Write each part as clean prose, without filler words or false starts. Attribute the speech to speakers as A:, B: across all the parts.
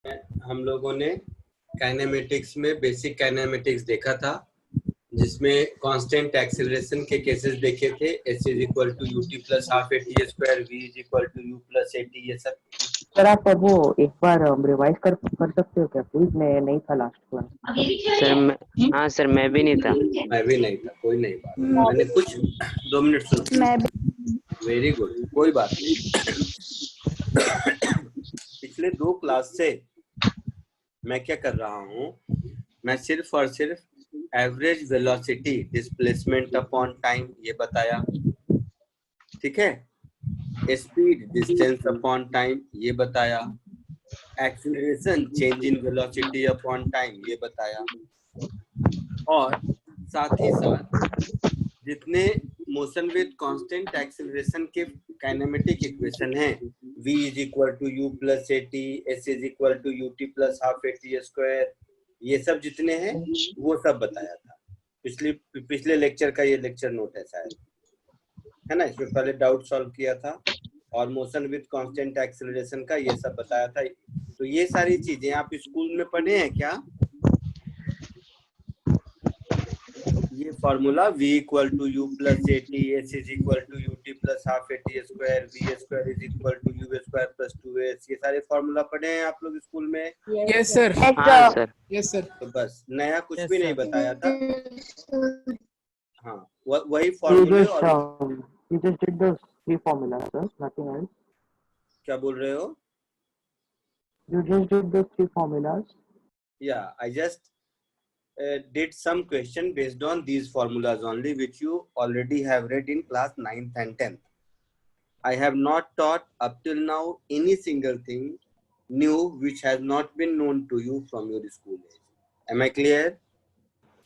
A: हम लोगों ने काइनेमेटिक्स में बेसिक काइनेमेटिक्स देखा था, जिसमें कांस्टेंट एक्सेलरेशन के केसेस देखे थे। s is equal to UT plus half A T square, v is equal to U plus A T, ये सब।
B: सर आप वो एक बार रिवाइज कर सकते हो क्या प्लीज? मैं नहीं था लास्ट क्लास
C: सर। हाँ सर, मैं भी नहीं था।
A: मैं भी नहीं था, कोई नहीं बात। मैंने कुछ 2 मिनट सुनो।
D: मैं
A: वेरी गुड, कोई बात नहीं। पिछले 2 क्लास से मैं क्या कर रहा हूँ, मैं सिर्फ और सिर्फ average velocity displacement upon time ये बताया, ठीक है। स्पीड डिस्टेंस अपॉन टाइम ये बताया, acceleration change in velocity upon time ये बताया, और साथ ही साथ जितने मोशन विद कांस्टेंट एक्सीलरेशन के काइनेमेटिक इक्वेशन हैं, v is equal to U plus A T, S is equal to U T plus half A T square, ये सब जितने हैं वो सब बताया था। पिछले लेक्चर का ये लेक्चर नोट है शायद, है ना। इसमें पहले डाउट सॉल्व किया था और मोशन विद कांस्टेंट एक्सीलरेशन का ये सब बताया था। तो ये सारी चीजें आप स्कूल में पढ़े हैं क्या? ये formula v equal to U plus A T, S is equal to U T plus half A T square, V square is equal to U square plus 2s, ये सारे फॉर्मूला पढ़े हैं आप लोग स्कूल में?
E: Yes sir.
C: हाँ sir.
E: Yes sir.
A: तो बस नया कुछ
B: Yes,
A: भी नहीं
B: sir.
A: बताया था। हाँ, वही फॉर्मूले। और
B: you just did those 3 formulas, sir, nothing else.
A: क्या बोल रहे हो?
B: You just did those 3 formulas.
A: Yeah, I just did some question based on these formulas only, which you already have read in class 9th and 10th. I have not taught up till now any single thing new which has not been known to you from your school age. Am I clear?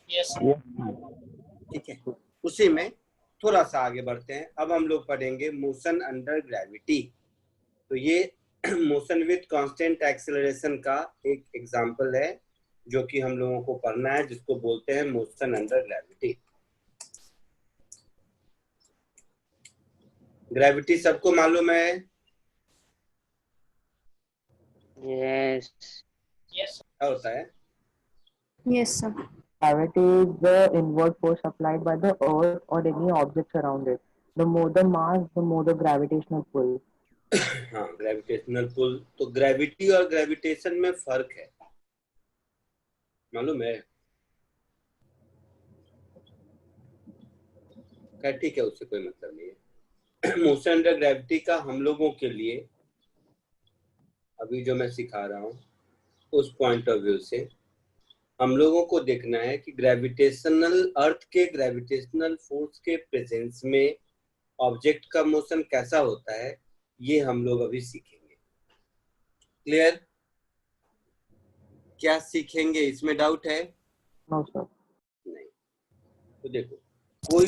E: Yes.
A: ठीक है, उसी में थोड़ा सा आगे बढ़ते हैं। अब हम लोग पढ़ेंगे मोशन अंडर ग्रेविटी। तो ये मोशन विद कांस्टेंट एक्सेलरेशन का एक एग्जांपल है जो कि हम लोगों को पढ़ना है, जिसको बोलते हैं मोशन अंडर ग्रेविटी। ग्रेविटी सबको मालूम है?
C: यस।
A: क्या होता है?
D: yes sir.
B: Gravity is the inward force applied by the earth or any objects around it. The more the mass, the more the gravitational pull.
A: हाँ, ग्रेविटेशनल पुल। तो gravity और gravitation में फर्क है, मालूम है? क्या? ठीक है, उससे कोई मतलब नहीं है। मोशन अंडर ग्रेविटी का हम लोगों के लिए अभी जो मैं सिखा रहा हूँ उस पॉइंट ऑफ व्यू से हम लोगों को देखना है कि ग्रेविटेशनल अर्थ के ग्रेविटेशनल फोर्स के प्रेजेंस में ऑब्जेक्ट का मोशन कैसा होता है, ये हम लोग अभी सीखेंगे। क्लियर? क्या सीखेंगे, इसमें डाउट है?
B: No, sir.
A: नहीं। तो देखो, कोई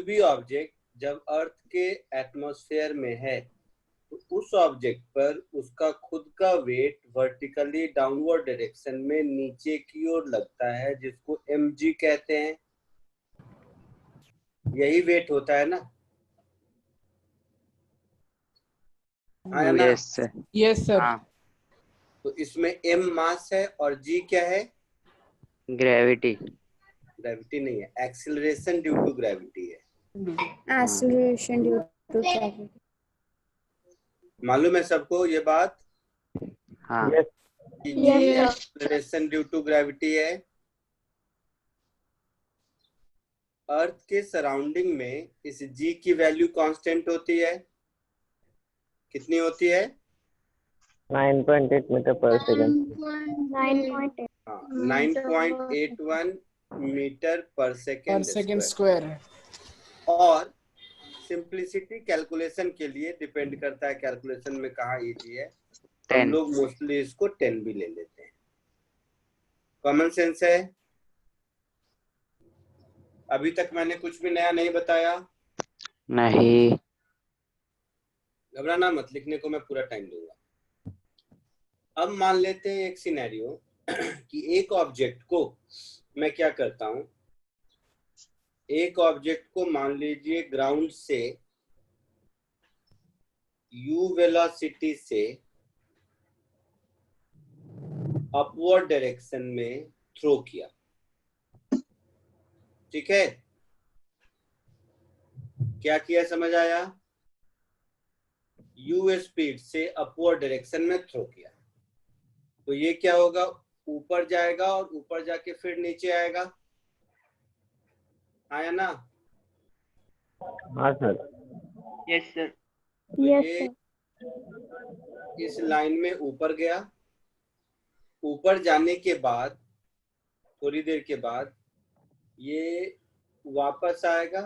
A: भी ऑब्जेक्ट जब अर्थ के एटमॉस्फेयर में है तो उस ऑब्जेक्ट पर उसका खुद का वेट वर्टिकली डाउनवर्ड डायरेक्शन में नीचे की ओर लगता है, जिसको mg कहते हैं। यही वेट होता है ना? हाँ ना?
C: Yes sir.
E: Yes sir.
C: हाँ।
A: तो इसमें m मास है और g क्या है?
C: ग्रेविटी।
A: ग्रेविटी नहीं है, एक्सीलरेशन ड्यू टू ग्रेविटी है।
D: Acceleration due to gravity.
A: मालूम है सबको ये बात?
C: हाँ।
A: कि एक्सीलरेशन ड्यू टू ग्रेविटी है। अर्थ के सराउंडिंग में इस g की वैल्यू कांस्टेंट होती है। कितनी होती है?
B: 9.8 meter per second.
D: 9.8.
A: हाँ, 9.81 मीटर पर सेकेंड
E: स्क्वायर।
A: और सिंपलिसिटी कैलकुलेशन के लिए डिपेंड करता है कैलकुलेशन में कहाँ इजी है। हम लोग मोस्टली इसको 10 भी ले लेते हैं। कॉमन सेंस है। अभी तक मैंने कुछ भी नया नहीं बताया।
C: नहीं।
A: घबराना मत, लिखने को मैं पूरा टाइम दूंगा। अब मान लेते हैं एक सिनेरियो कि एक ऑब्जेक्ट को मैं क्या करता हूं, एक ऑब्जेक्ट को मान लीजिए ग्राउंड से u वेलोसिटी से अपवर्ड डायरेक्शन में थ्रो किया, ठीक है? क्या किया समझ आया? यू स्पीड से अपवर्ड डायरेक्शन में थ्रो किया, तो ये क्या होगा, ऊपर जाएगा और ऊपर जाके फिर नीचे आएगा, आया ना?
F: हाँ सर।
C: Yes sir.
A: तो
D: Yes,
A: ये
D: sir.
A: इस लाइन में ऊपर गया, ऊपर जाने के बाद थोड़ी देर के बाद ये वापस आएगा,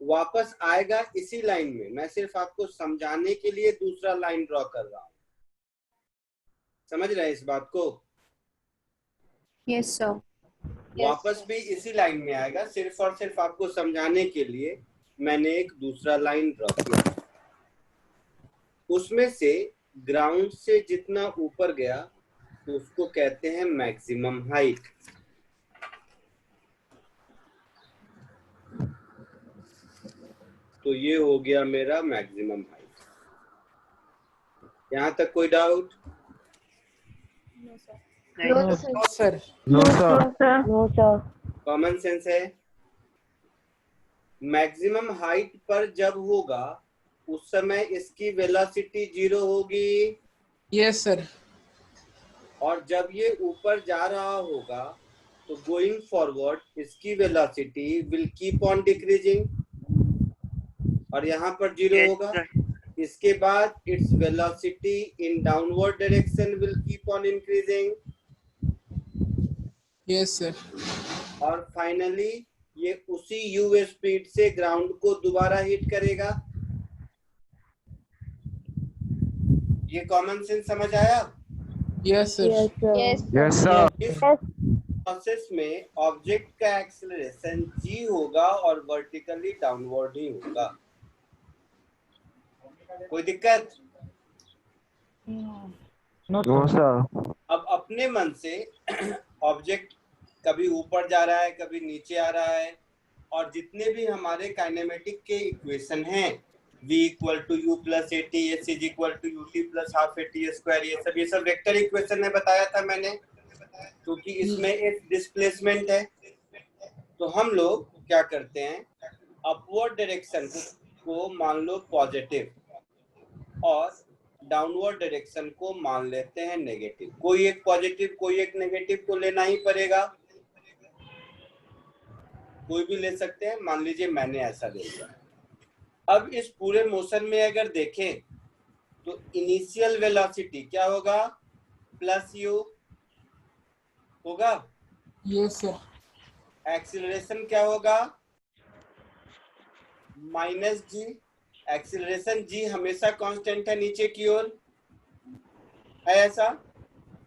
A: वापस आएगा इसी लाइन में। मैं सिर्फ आपको समझाने के लिए दूसरा लाइन ड्रॉ कर रहा हूं, समझ रहे हैं इस बात को?
D: Yes, sir.
A: वापस भी इसी लाइन में आएगा, सिर्फ और सिर्फ आपको समझाने के लिए मैंने एक दूसरा लाइन ड्रॉ किया। उसमें से ग्राउंड से जितना ऊपर गया उसको कहते हैं मैक्सिमम हाइट। तो ये हो गया मेरा मैक्सिमम हाइट। यहाँ तक कोई doubt?
E: No, sir.
F: No sir.
B: No, sir.
A: Common sense है। मैक्सिमम हाइट पर जब होगा उस समय इसकी वेलोसिटी 0 होगी,
E: Yes, sir.
A: और जब ये ऊपर जा रहा होगा तो गोइंग फॉरवर्ड इसकी velocity will keep on decreasing, और यहाँ पर 0 होगा। इसके बाद its velocity in downward direction will keep on increasing,
E: Yes, sir.
A: और फाइनली ये उसी u स्पीड से ग्राउंड को दोबारा हिट करेगा। ये कॉमन सेंस समझ आया?
E: Yes, sir.
B: Yes, sir.
F: Yes sir.
A: इस प्रोसेस में ऑब्जेक्ट का एक्सेलरेशन g होगा और वर्टिकली डाउनवर्ड ही होगा। कोई दिक्कत?
F: No sir.
A: अब अपने मन से ऑब्जेक्ट कभी ऊपर जा रहा है, कभी नीचे आ रहा है, और जितने भी हमारे काइनेमेटिक के इक्वेशन हैं, v equal to U plus A T, S is equal to U T plus half A T square, ये सब वेक्टर इक्वेशन में बताया था मैंने, क्योंकि इसमें एक डिस्प्लेसमेंट है। तो हम लोग क्या करते हैं, अपवर्ड डायरेक्शन को मान लो पॉजिटिव और डाउनवर्ड डायरेक्शन को मान लेते हैं नेगेटिव। कोई एक पॉजिटिव कोई एक नेगेटिव तो लेना ही पड़ेगा, कोई भी ले सकते हैं। मान लीजिए मैंने ऐसा ले लिया। अब इस पूरे मोशन में अगर देखें तो इनिशियल वेलोसिटी क्या होगा, प्लस यू होगा।
E: Yes, sir.
A: एक्सीलरेशन क्या होगा, माइनस जी। एक्सीलरेशन जी हमेशा कांस्टेंट है नीचे की ओर, है ऐसा?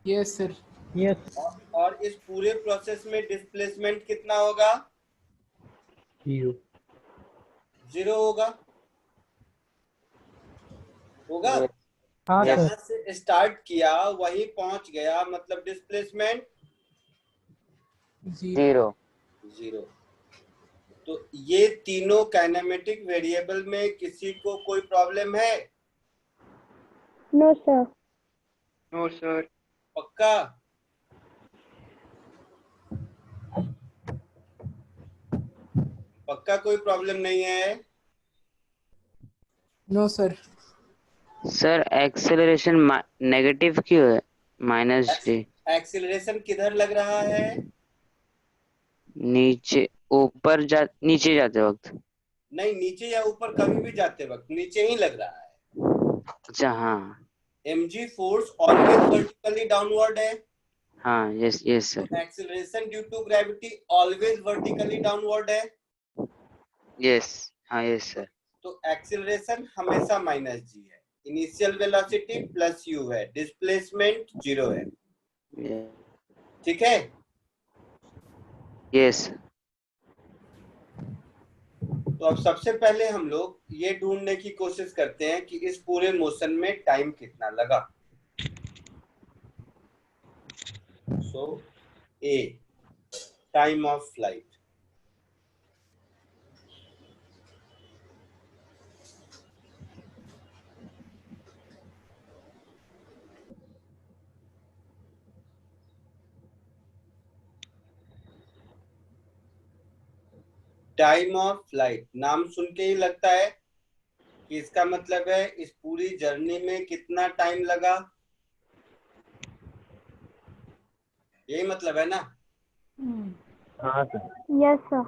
E: Yes, sir.
B: Yes.
A: और इस पूरे प्रोसेस में डिस्प्लेसमेंट कितना होगा,
B: You.
A: 0 होगा। होगा
B: हाँ
A: यहाँ
B: सर.
A: से स्टार्ट किया वहीं पहुंच गया, मतलब डिस्प्लेसमेंट
E: Zero.
C: 0
A: 0। तो ये तीनों काइनेमेटिक वेरिएबल में किसी को कोई प्रॉब्लम है?
D: No, sir.
C: No sir.
A: पक्का? पक्का कोई प्रॉब्लम नहीं है?
E: No, sir.
C: Sir acceleration negative क्यों है, माइनस डी?
A: एक्सीलरेशन किधर लग रहा है?
C: नीचे नीचे जाते वक्त।
A: नहीं, नीचे या ऊपर कभी भी जाते वक्त नीचे ही लग रहा है।
C: अच्छा हाँ।
A: mg force always vertically downward है,
C: हाँ यस यस
A: तो
C: sir.
A: Acceleration due to gravity always vertically downward है,
C: यस हाँ यस सर।
A: तो एक्सीलरेशन हमेशा माइनस जी है। इनिशियल वेलोसिटी प्लस यू है, डिस्प्लेसमेंट 0 है, ठीक है?
C: यस।
A: तो अब सबसे पहले हम लोग ये ढूंढने की कोशिश करते हैं कि इस पूरे मोशन में टाइम कितना लगा। So A, time of flight. Time of flight, नाम सुन के ही लगता है कि इसका मतलब है इस पूरी जर्नी में कितना टाइम लगा, यही मतलब है ना।
F: हाँ सर।
D: Yes, sir.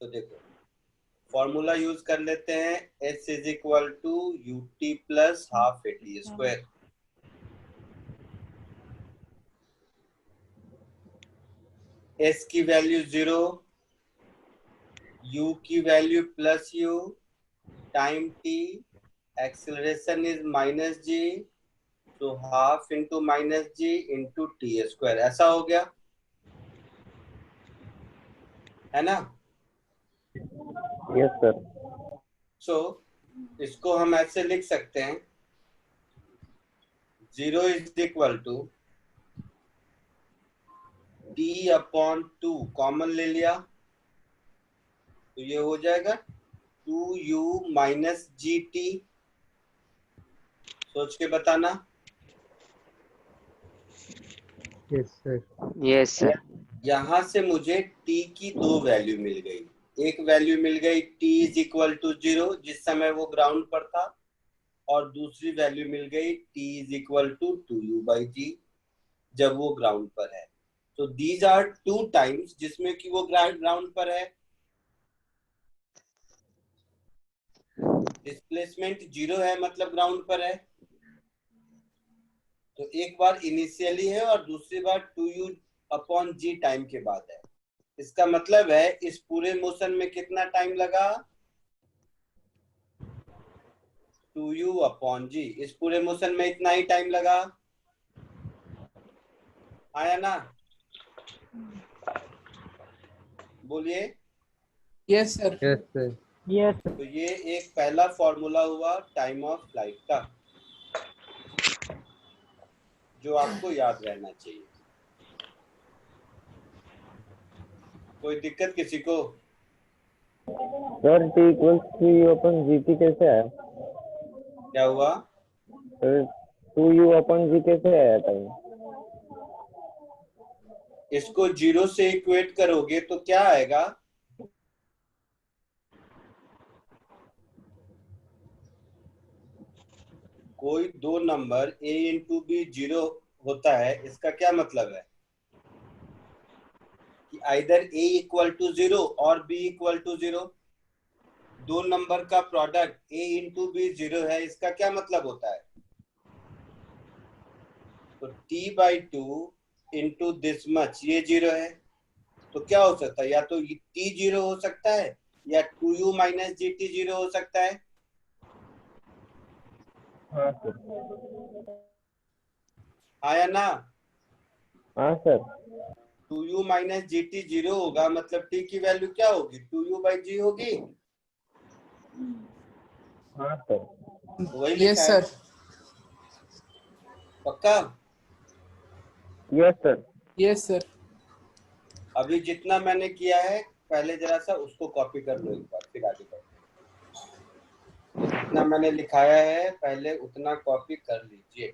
A: तो देखो फॉर्मूला यूज कर लेते हैं, s is equal to ut plus half at square. s की वैल्यू 0, u की value plus u, time t, acceleration is minus g, तो half into minus g into T square, ऐसा हो गया है ना।
F: Yes sir.
A: सो इसको हम ऐसे लिख सकते हैं, 0 is equal to t upon 2, common ले लिया तो ये हो जाएगा 2u माइनस जी टी। सोच के बताना।
F: Yes sir.
C: Yes sir.
A: यहां से मुझे t की दो वैल्यू मिल गई, एक वैल्यू मिल गई t इज इक्वल टू 0 जिस समय वो ग्राउंड पर था, और दूसरी वैल्यू मिल गई t is equal to 2u by G जब वो ग्राउंड पर है। तो दीज आर टू टाइम्स जिसमें कि वो ग्राउंड पर है, डिस्प्लेसमेंट 0 है मतलब ग्राउंड पर है। तो एक बार इनिशियली है और दूसरी बार 2u अपॉन जी टाइम के बाद है। इसका मतलब है इस पूरे मोशन में कितना टाइम लगा, 2u अपॉन जी, इस पूरे मोशन में इतना ही टाइम लगा, आया ना, बोलिए।
E: Yes, sir.
F: Yes sir. Yes
A: तो ये एक पहला फॉर्मूला हुआ टाइम ऑफ फ्लाइट का, जो आपको याद रहना चाहिए। कोई दिक्कत किसी को?
F: Sir T equals to U upon G T कैसे आया?
A: क्या हुआ?
F: सर 2u अपन जी कैसे आया था?
A: इसको 0 से इक्वेट करोगे तो क्या आएगा, कोई दो नंबर a इंटू बी 0 होता है, इसका क्या मतलब है कि आइदर a इक्वल टू 0 और b इक्वल टू 0, दो नंबर का प्रोडक्ट a इंटू बी 0 है, इसका क्या मतलब होता है। तो t by two into this much, ये 0 है, तो क्या हो सकता है, या तो t 0 हो सकता है या 2u माइनस जी टी 0 हो सकता है।
F: हाँ सर।
A: आया ना।
F: हाँ sir.
A: 2u minus G T 0 होगा मतलब t की वैल्यू क्या होगी, 2u बाई जी होगी।
F: हाँ सर।
A: तो वही लिखा
E: Yes,
A: है,
E: sir.
A: पक्का।
F: Yes sir.
E: Yes, sir.
A: अभी जितना मैंने किया है पहले जरा सा उसको कॉपी कर लो एक बार, फिर आगे बढ़ो। जितना मैंने लिखाया है पहले उतना कॉपी कर लीजिए।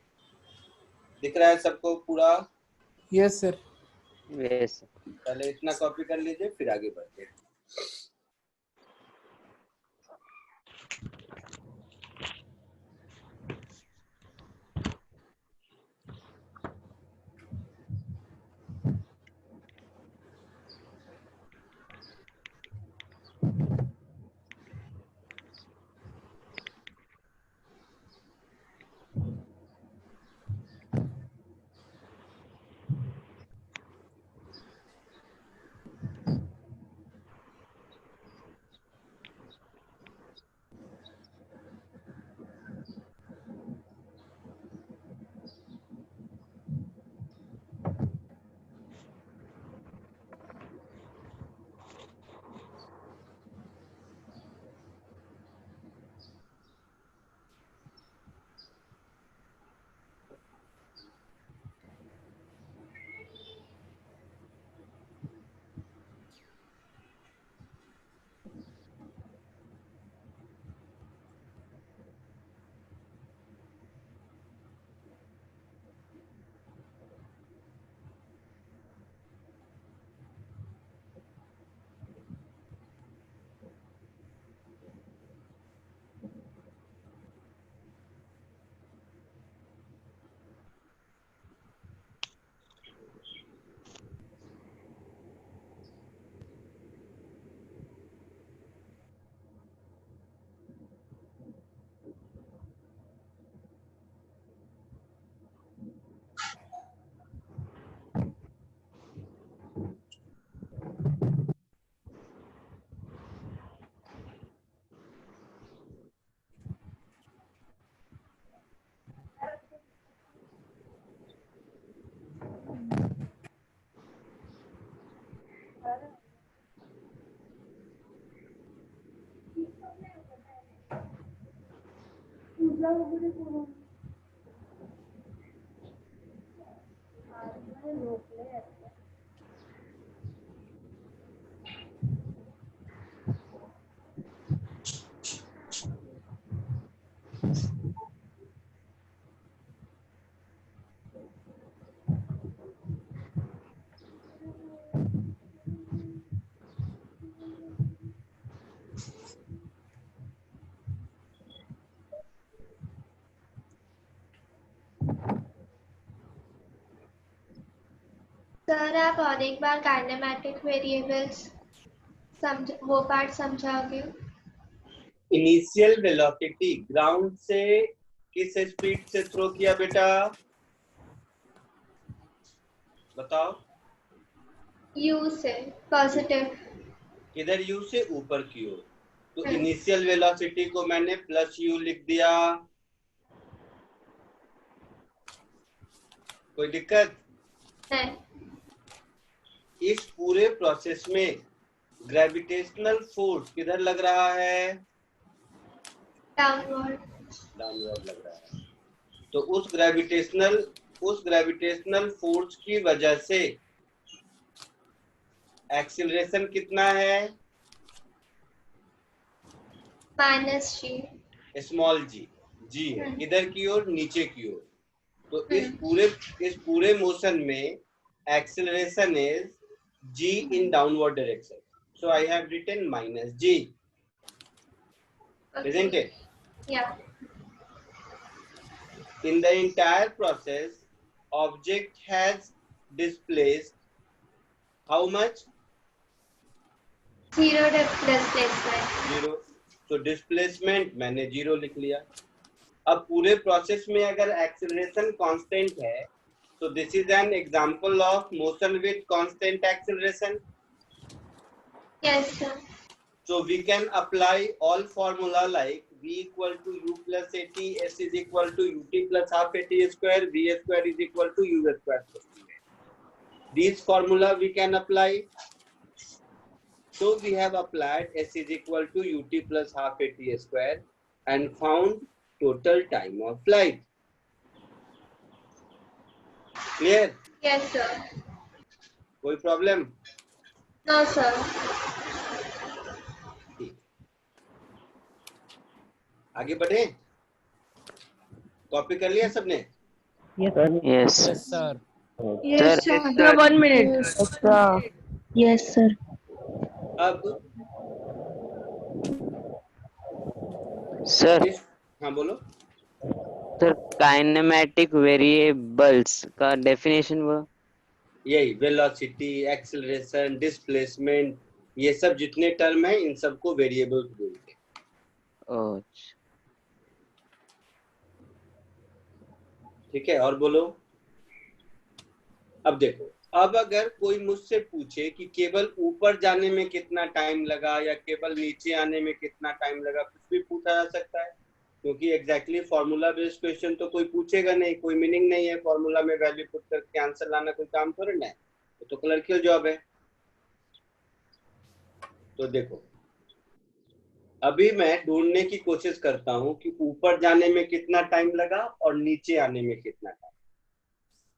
A: दिख रहा है सबको पूरा?
E: Yes, sir.
C: यस।
A: पहले इतना कॉपी कर लीजिए फिर आगे बढ़ते हैं।
G: सर आप और एक बार काइनेमैटिक वेरिएबल्स वो पार्ट समझाओगे?
A: इनिशियल वेलोसिटी ग्राउंड से किस स्पीड से थ्रो किया बेटा, बताओ?
G: यू से पॉजिटिव।
A: किधर? यू से ऊपर की ओर। तो इनिशियल वेलोसिटी को मैंने प्लस यू लिख दिया। कोई दिक्कत?
G: नहीं।
A: इस पूरे प्रोसेस में ग्रेविटेशनल फोर्स किधर लग रहा है?
G: डाउनवर्ड।
A: डाउनवर्ड लग रहा है। तो उस ग्रेविटेशनल फोर्स की वजह से एक्सीलरेशन कितना है?
G: माइनस जी।
A: स्मॉल जी। जी है किधर की ओर? नीचे की ओर। तो इस पूरे मोशन में acceleration is g in downward direction. So I have written minus g. Isn't it?
G: Yeah.
A: In the entire process, object has displaced how much?
G: Zero displacement.
A: Zero. So displacement मैंने zero लिख लिया। अब पूरे process में अगर acceleration constant है तो this is an example of motion with constant acceleration.
G: Yes, sir.
A: So we can apply all formula like v equal to u plus at, s is equal to ut plus half at square, v square is equal to u square plus 2a. These formula we can apply. So we have applied s is equal to ut plus half at square and found total time of flight. Clear?
G: Yes, sir.
A: कोई problem?
G: No, sir.
A: आगे बढ़े? Copy कर लिया सबने?
B: Yes, sir.
C: Yes.
E: Yes, sir.
D: Yes,
C: Sir,
D: sir.
B: 1 minute. Extra.
D: Yes, sir.
A: अब
C: Sir,
A: हाँ बोलो।
C: sir, kinematic variables का डेफिनेशन वो
A: यही वेलोसिटी, एक्सीलरेशन, डिस्प्लेसमेंट, ये सब जितने टर्म है इन सबको वेरिएबल्स बोलते हैं।
C: ओह
A: ठीक है, और बोलो। अब देखो, अब अगर कोई मुझसे पूछे कि केवल ऊपर जाने में कितना टाइम लगा या केवल नीचे आने में कितना टाइम लगा, कुछ भी पूछा जा सकता है, क्योंकि एग्जैक्टली फॉर्मूला बेस्ड क्वेश्चन तो कोई पूछेगा नहीं, कोई मीनिंग नहीं है फॉर्मूला में वैल्यू पुट करके आंसर लाना, कोई काम थोड़ा ना है, तो क्लर्कियल जॉब है। तो देखो, अभी मैं ढूंढने की कोशिश करता हूं कि ऊपर जाने में कितना टाइम लगा और नीचे आने में कितना टाइम।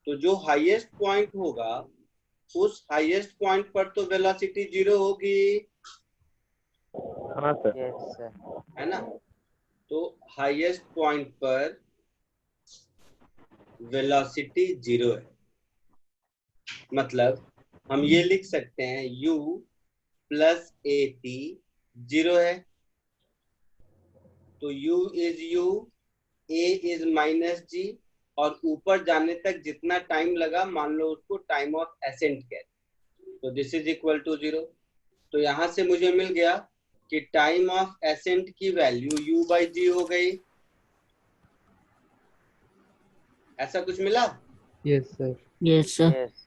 A: तो जो हाईएस्ट पॉइंट होगा उस हाईएस्ट पॉइंट पर तो वेलोसिटी 0 होगी,
F: हाँ सर।
C: Yes sir.
A: है ना? तो हाईएस्ट पॉइंट पर वेलोसिटी 0 है, मतलब हम ये लिख सकते हैं u प्लस at 0 है। तो u is u, a is minus g, और ऊपर जाने तक जितना टाइम लगा मान लो उसको टाइम ऑफ एसेंट कहते हैं, तो दिस इज इक्वल टू 0। तो यहां से मुझे मिल गया कि टाइम ऑफ एसेंट की वैल्यू u बाई जी हो गई। ऐसा कुछ मिला?
E: Yes, sir.
B: Yes, sir.
C: Yes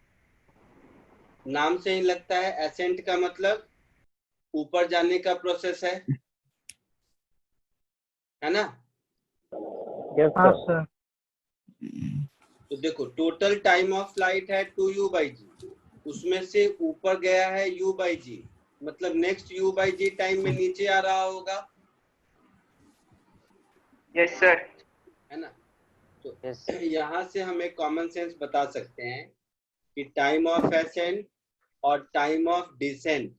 A: नाम से ही लगता है एसेंट का मतलब ऊपर जाने का प्रोसेस है ना?
F: Yes sir.
A: तो देखो, टोटल टाइम ऑफ फ्लाइट है 2u बाई जी, उसमें से ऊपर गया है u बाई जी, मतलब next u by G time में नीचे आ रहा होगा।
C: Yes sir.
A: है ना। तो
C: Yes.
A: यहाँ से हम एक कॉमन सेंस बता सकते हैं कि टाइम ऑफ एसेंट और time of descent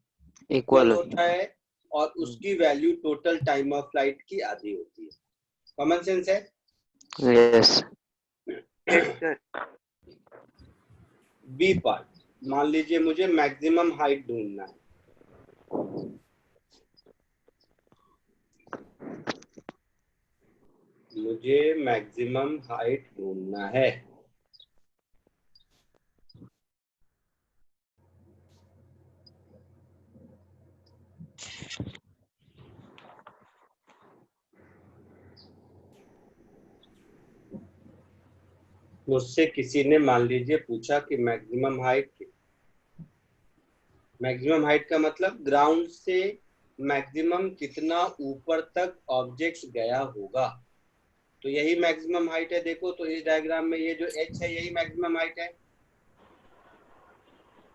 A: equal
C: Equal.
A: होता है और उसकी value total time of flight की आधी होती है। कॉमन सेंस है।
C: Yes.
A: बी पार्ट, मान लीजिए मुझे मैक्सिमम हाइट ढूंढना है। मुझे मैक्सिमम हाइट ढूंढना है। मुझसे किसी ने मान लीजिए पूछा कि मैक्सिमम हाइट का मतलब ग्राउंड से मैक्सिमम कितना ऊपर तक ऑब्जेक्ट गया होगा, तो यही मैक्सिमम हाइट है। देखो तो इस डायग्राम में ये जो h है यही मैक्सिमम हाइट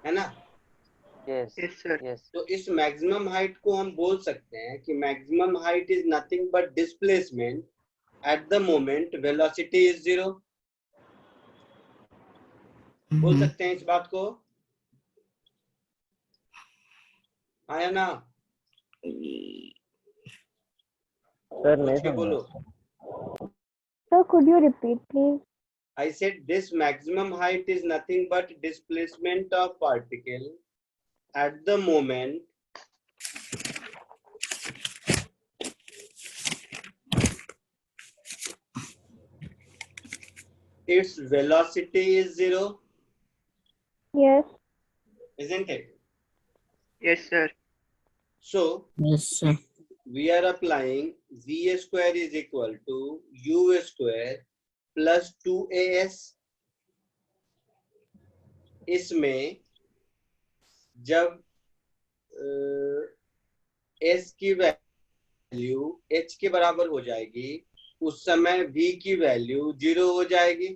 A: है ना।
C: Yes. Yes.
A: तो इस मैक्सिमम हाइट को हम बोल सकते हैं कि maximum height is nothing but displacement at the moment velocity is 0। बोल सकते हैं इस बात को, हाँ या ना।
F: सर नहीं
A: पूछ के बोलो।
D: Sir, could you repeat, please?
A: I said this maximum height is nothing but displacement of particle at the moment its velocity is 0,
D: Yes.
A: isn't it?
H: Yes, sir.
A: So
E: Yes, sir.
A: we are applying v square is equal to u square plus 2as। इसमें जब s की वैल्यू h के बराबर हो जाएगी उस समय v की वैल्यू 0 हो जाएगी।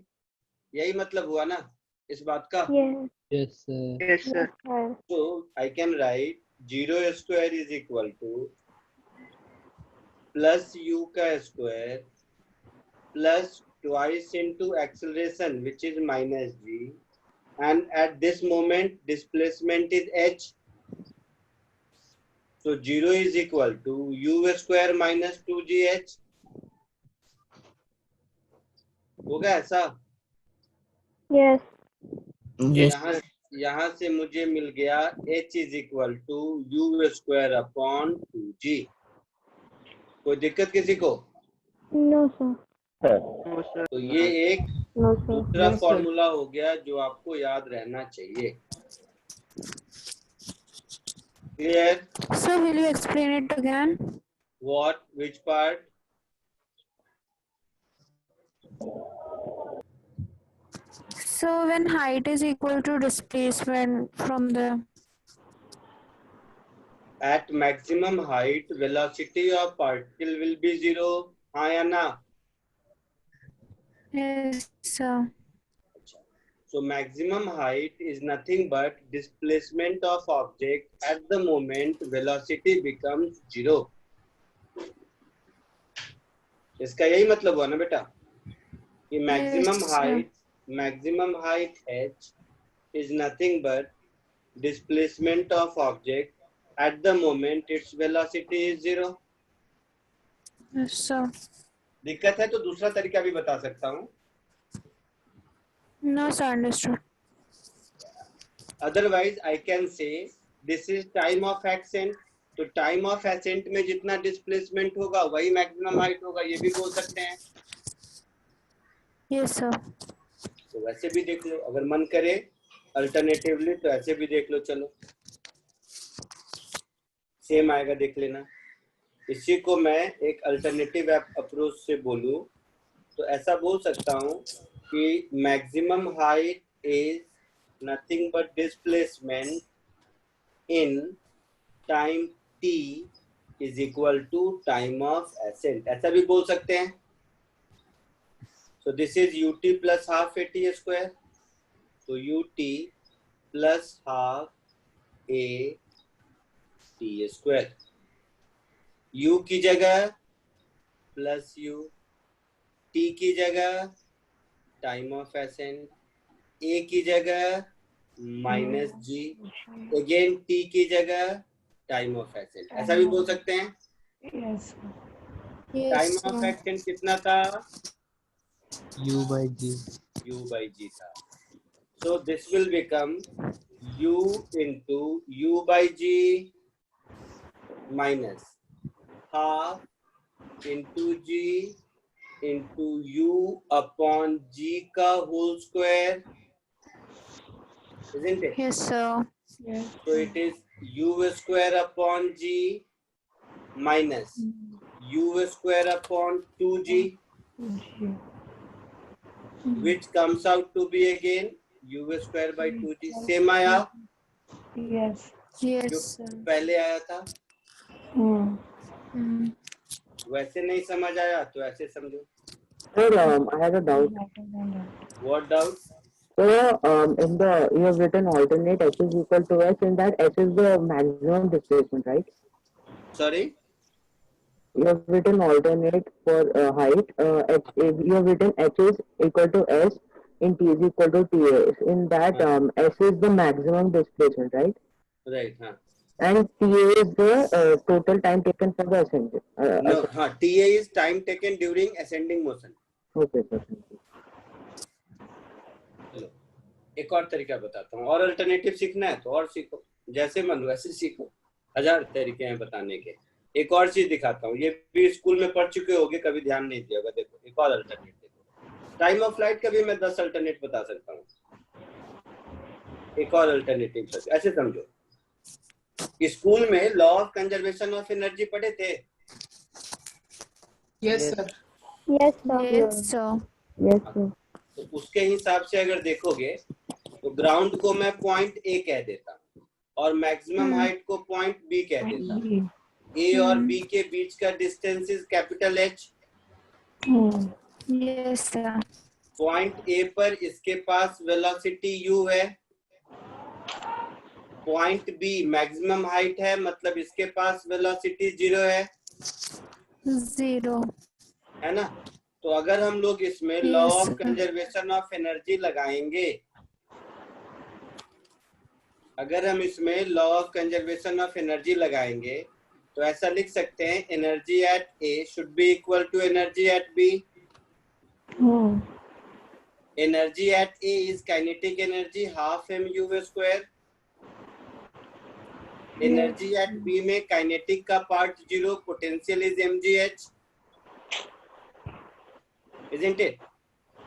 A: यही मतलब हुआ ना इस बात का।
D: Yes.
E: Yes, sir.
H: Yes, sir.
D: Yes, sir.
A: So I can write 0 square is equal to plus u का square plus twice into acceleration which is minus g, and at this moment displacement is h. So 0 is equal to u square minus 2gh। होगा ऐसा।
D: Yes.
E: Yes.
A: यहाँ से मुझे मिल गया h is equal to u square upon 2g। कोई दिक्कत किसी को?
D: No, sir.
F: Sir
H: No, sir.
A: तो ये एक
D: No, sir.
A: दूसरा
E: Yes, sir.
A: फॉर्मूला हो गया जो आपको याद रहना चाहिए। Clear?
I: Sir, will you explain it again?
A: What? Which part?
I: So when height is equal to displacement from the
A: At maximum height, velocity of particle will be 0. हाँ या ना?
I: yes, sir.
A: So maximum height is nothing but displacement of object at the moment velocity becomes 0. इसका यही मतलब हुआ ना बेटा कि maximum height h is nothing but displacement of object at the moment its velocity is 0.
I: Yes, sir.
A: दिक्कत है तो दूसरा तरीका भी बता सकता हूँ।
I: No, sir, understood.
A: Otherwise I can say this is time of ascent। तो टाइम ऑफ एसेंट में जितना डिस्प्लेसमेंट होगा वही मैक्सिमम हाइट होगा, ये भी बोल सकते हैं।
I: Yes, sir.
A: तो वैसे भी देख लो, अगर मन करे अल्टरनेटिवली तो ऐसे भी देख लो, चलो सेम आएगा, देख लेना। इसी को मैं एक अल्टरनेटिव अप्रोच से बोलूं तो ऐसा बोल सकता हूं कि maximum height is nothing but displacement in time t is equal to time of ascent, ऐसा भी बोल सकते हैं। So this is ut plus half at square, so ut plus half a t square, u की जगह plus u, T की जगह time of accent, ए की जगह माइनस जी, अगेन टी की जगह टाइम ऑफ एसेंट, ऐसा भी बोल सकते हैं।
B: Yes.
A: टाइम
I: Yes,
A: ऑफ
I: sir.
A: एसेंट कितना था?
E: U by G.
A: u by g था। So this will become u into u by g minus half into g into u upon g का whole square, isn't it?
I: Yes, sir.
B: Yes.
A: So it is u square upon g minus u square upon 2g, which comes out to be again u square by 2g। Same आया
B: Yes.
I: Yes,
A: जो
I: sir.
A: पहले आया था।
I: Hmm.
A: वैसे नहीं समझ आया तो ऐसे समझो।
F: Sir, I have a doubt.
A: What doubt?
F: So, in the you have written alternate S is equal to S, in that S is the maximum displacement, right?
A: Sorry?
F: You have written alternate for height. You have written H is equal to S in T is equal to TA. In that, S is the maximum displacement, right?
A: Right, हाँ।
F: And TA is the total time taken for the ascent.
A: No, हाँ, TA is time taken during ascending motion।
F: Okay, sir.
A: चलो एक और तरीका बताता हूँ, और alternative सीखना है तो और सीखो, जैसे मन वैसे सीखो, 1000 तरीके हैं बताने के। एक और चीज दिखाता हूँ, ये भी स्कूल में पढ़ चुके होगे, कभी ध्यान नहीं दिया होगा। देखो एक और अल्टरनेट देखो, टाइम ऑफ फ्लाइट का भी मैं 10 अल्टरनेट बता सकता हूँ। एक और अल्टरनेटिव ऐसे समझो, स्कूल में law of conservation of energy पढ़े थे?
E: Yes, sir.
D: Yes,
I: Yes, sir.
B: Yes, sir.
A: तो उसके हिसाब से अगर देखोगे तो ग्राउंड को मैं पॉइंट ए कह देता हूँ और मैक्सिमम हाइट को पॉइंट बी कह देता हूँ। ए और बी के बीच का distance is capital H.
I: Yes, sir.
A: Point A पर इसके पास वेलोसिटी यू है, पॉइंट बी मैक्सिमम हाइट है, मतलब इसके पास वेलोसिटी 0 है,
I: 0.
A: है ना? तो अगर हम लोग इसमें law of conservation of energy लगाएंगे, अगर हम इसमें law of conservation of energy लगाएंगे तो ऐसा लिख सकते हैं, energy at A should be equal to energy at B. Energy at A is kinetic energy half mu square. Energy at B में काइनेटिक का part 0, potential is mgh, isn't it?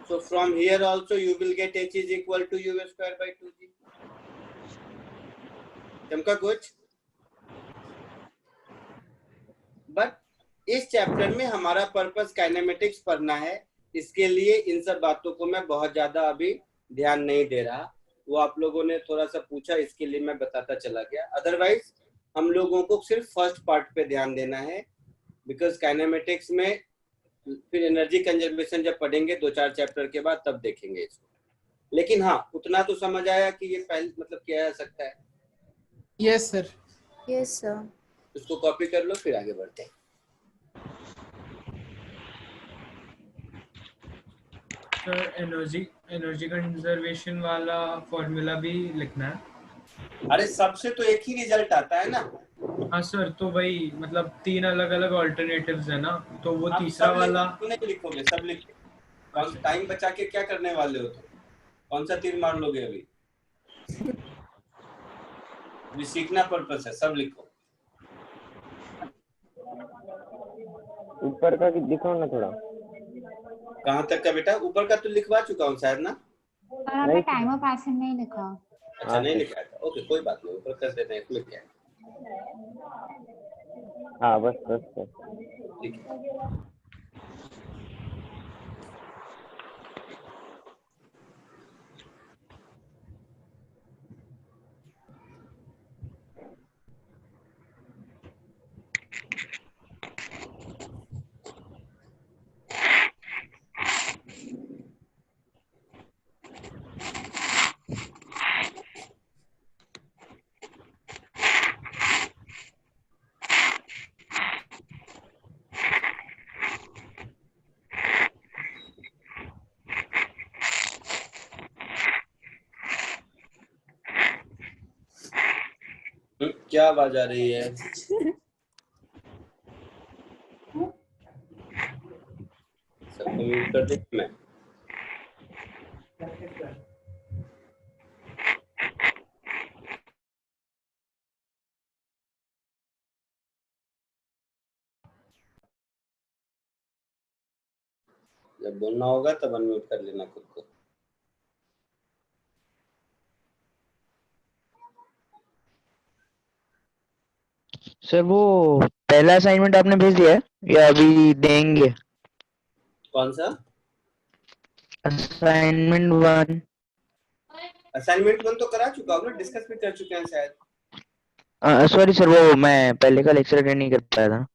A: So from here also you will get h is equal to u square by 2g। चमका कुछ? But इस chapter में हमारा purpose kinematics पढ़ना है, इसके लिए इन सब बातों को मैं बहुत ज्यादा अभी ध्यान नहीं दे रहा। वो आप लोगों ने थोड़ा सा पूछा, इसके लिए मैं बताता चला गया। अदरवाइज हम लोगों को सिर्फ फर्स्ट पार्ट पे ध्यान देना है, बिकॉज काइनेमेटिक्स में फिर एनर्जी कंजर्वेशन जब पढ़ेंगे 2-4 चैप्टर के बाद तब देखेंगे इसको। लेकिन हाँ, उतना तो समझ आया कि ये पहले मतलब किया जा सकता है।
E: Yes, sir.
I: Yes, sir.
A: इसको कॉपी कर लो, फिर आगे बढ़ते हैं।
J: सर एनर्जी कंजर्वेशन वाला फॉर्मूला भी लिखना है?
A: अरे सबसे तो एक ही रिजल्ट आता है ना।
J: हाँ सर, तो वही मतलब 3 अलग अलग ऑल्टरनेटिव्स है ना, तो वो
A: आप
J: तीसरा
A: सब
J: वाला
A: नहीं लिखोगे, सब लिख कौन टाइम बचा के क्या करने वाले हो तुम? कौन सा तीर मार लोगे अभी? अभी सीखना पर्पस है, सब लिखो।
F: ऊपर का दिखाओ ना थोड़ा।
A: कहाँ तक का बेटा? ऊपर का तो लिखवा चुका हूँ शायद ना।
K: हमने टाइम ऑफ एसेंट नहीं लिखा।
A: अच्छा नहीं लिखा था, ओके कोई बात नहीं, ऊपर कर देते हैं, इसमें क्या है।
F: हाँ बस बस
A: ठीक है। क्या आवाज आ रही है? सबको म्यूट कर दूं मैं? जब बोलना होगा तब अनम्यूट कर लेना खुद को।
C: सर वो पहला असाइनमेंट आपने भेज दिया है या अभी देंगे?
A: कौन सा
C: असाइनमेंट 1?
A: असाइनमेंट 1 तो करा चुका हूँ ना, डिस्कस भी कर चुके हैं शायद।
C: सॉरी सर, वो मैं पहले का लेक्चर अटेंड नहीं कर पाया था।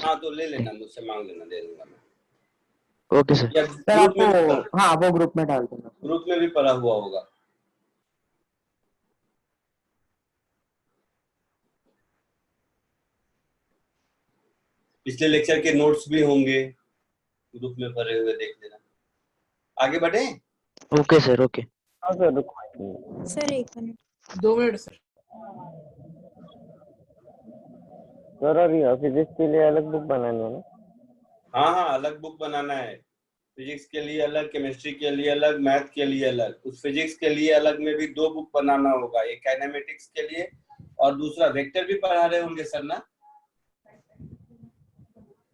A: हाँ तो ले लेना, मुझसे मांग लेना, दे दूंगा मैं।
C: Okay sir.
A: या
B: सर
A: ग्रुप में भी
B: आपको, हाँ वो ग्रुप में डाल देना।
A: ग्रुप में भी पड़ा हुआ होगा। पिछले लेक्चर के नोट्स भी होंगे ग्रुप में भरे हुए, देख लेना। आगे बढ़े?
C: Okay sir, okay.
F: हाँ sir,
I: sir 1 minute.
E: 2 minute sir.
F: Sir और ये फिजिक्स के लिए अलग बुक बनानी है ना?
A: हाँ हाँ, अलग बुक बनाना है। फिजिक्स के लिए अलग, केमिस्ट्री के लिए अलग, मैथ के लिए अलग। उस फिजिक्स के लिए अलग में भी 2 बुक बनाना होगा, एक काइनेमेटिक्स के लिए और दूसरा वेक्टर भी पढ़ा रहे होंगे सर ना?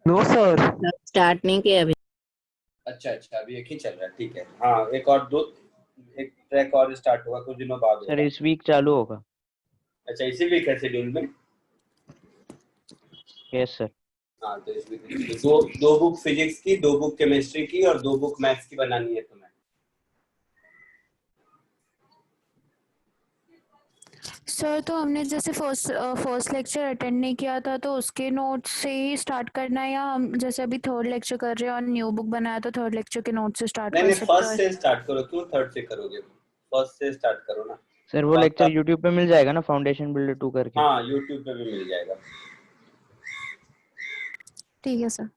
C: नो सर,
L: स्टार्ट नहीं किया अभी।
A: अच्छा अच्छा, अभी एक ही चल रहा है, ठीक है। हाँ, एक ट्रैक और स्टार्ट होगा कुछ दिनों बाद।
C: सर इस वीक चालू होगा।
A: अच्छा, इसी वीक है शेड्यूल में?
C: Yes sir.
A: हाँ तो इस वीक दो बुक फिजिक्स की, 2 बुक केमिस्ट्री की और 2 बुक मैथ्स की बनानी है तुम्हें।
I: सर तो हमने जैसे फर्स्ट लेक्चर अटेंड नहीं किया था तो उसके नोट्स से ही स्टार्ट करना है, या हम जैसे अभी थर्ड लेक्चर कर रहे हैं और न्यू बुक बनाया तो थर्ड लेक्चर के नोट से स्टार्ट कर
A: नहीं,
I: सकते
A: फर्स्ट
I: हैं?
A: से स्टार्ट करो। क्यों थर्ड से करोगे? फर्स्ट से स्टार्ट करो ना।
C: सर वो लेक्चर यूट्यूब पे मिल जाएगा ना, फाउंडेशन बिल्डर 2 करके?
A: हाँ, यूट्यूब पे भी मिल जाएगा।
I: ठीक है सर।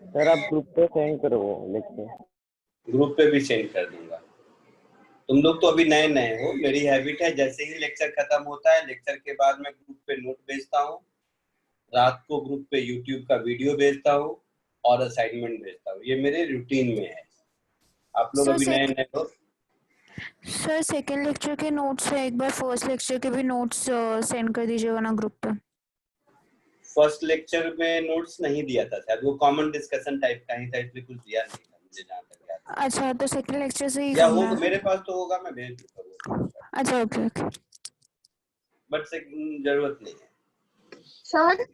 F: सर आप ग्रुप पे सेंड करो लेक्चर।
A: ग्रुप पे भी सेंड कर दूंगा। तुम लोग तो अभी नए नए हो। मेरी हैबिट है जैसे ही लेक्चर खत्म होता है, लेक्चर के बाद मैं ग्रुप पे नोट भेजता हूँ, रात को ग्रुप पे यूट्यूब का वीडियो भेजता हूँ और असाइनमेंट भेजता हूँ। ये मेरे रूटीन में है। आप लोग अभी नए नए हो।
I: सर सेकेंड लेक्चर के नोट्स है, एक बार फर्स्ट लेक्चर के भी नोट्स सेंड कर दीजिएगा ना ग्रुप पे।
A: फर्स्ट लेक्चर में नोट्स नहीं दिया था शायद, वो कॉमन डिस्कशन टाइप का ही था, इसलिए कुछ दिया नहीं था मुझे जहाँ तक याद है।
I: अच्छा, तो सेकेंड लेक्चर से ही
A: या
I: करना
A: वो
I: है?
A: मेरे पास तो होगा, मैं भेज दूंगा वो।
I: अच्छा ओके ओके।
A: बट जरूरत नहीं है।
K: सर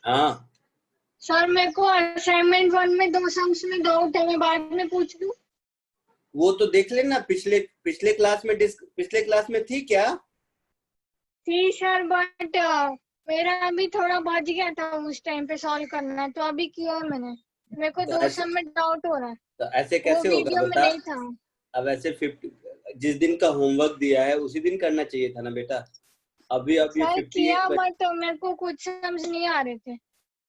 A: हाँ
K: सर, मेरे को असाइनमेंट 1 में 2 सम्स में डाउट है, मैं बाद में पूछ लूं?
A: वो तो देख लेना। पिछले क्लास में थी क्या?
K: थी सर, बट मेरा अभी थोड़ा बच गया था उस टाइम पे सॉल्व करना, तो अभी किया है मैंने। मेरे को
A: तो
K: 2 सम में डाउट हो रहा है।
A: तो ऐसे कैसे
K: वो
A: होगा
K: वीडियो में
A: बेटा?
K: नहीं था।
A: अब ऐसे 50 जिस दिन का होमवर्क दिया है उसी दिन करना चाहिए था ना बेटा। अभी ये
K: सर
A: 58
K: किया, बट मेरे को कुछ सम्स नहीं आ रहे थे।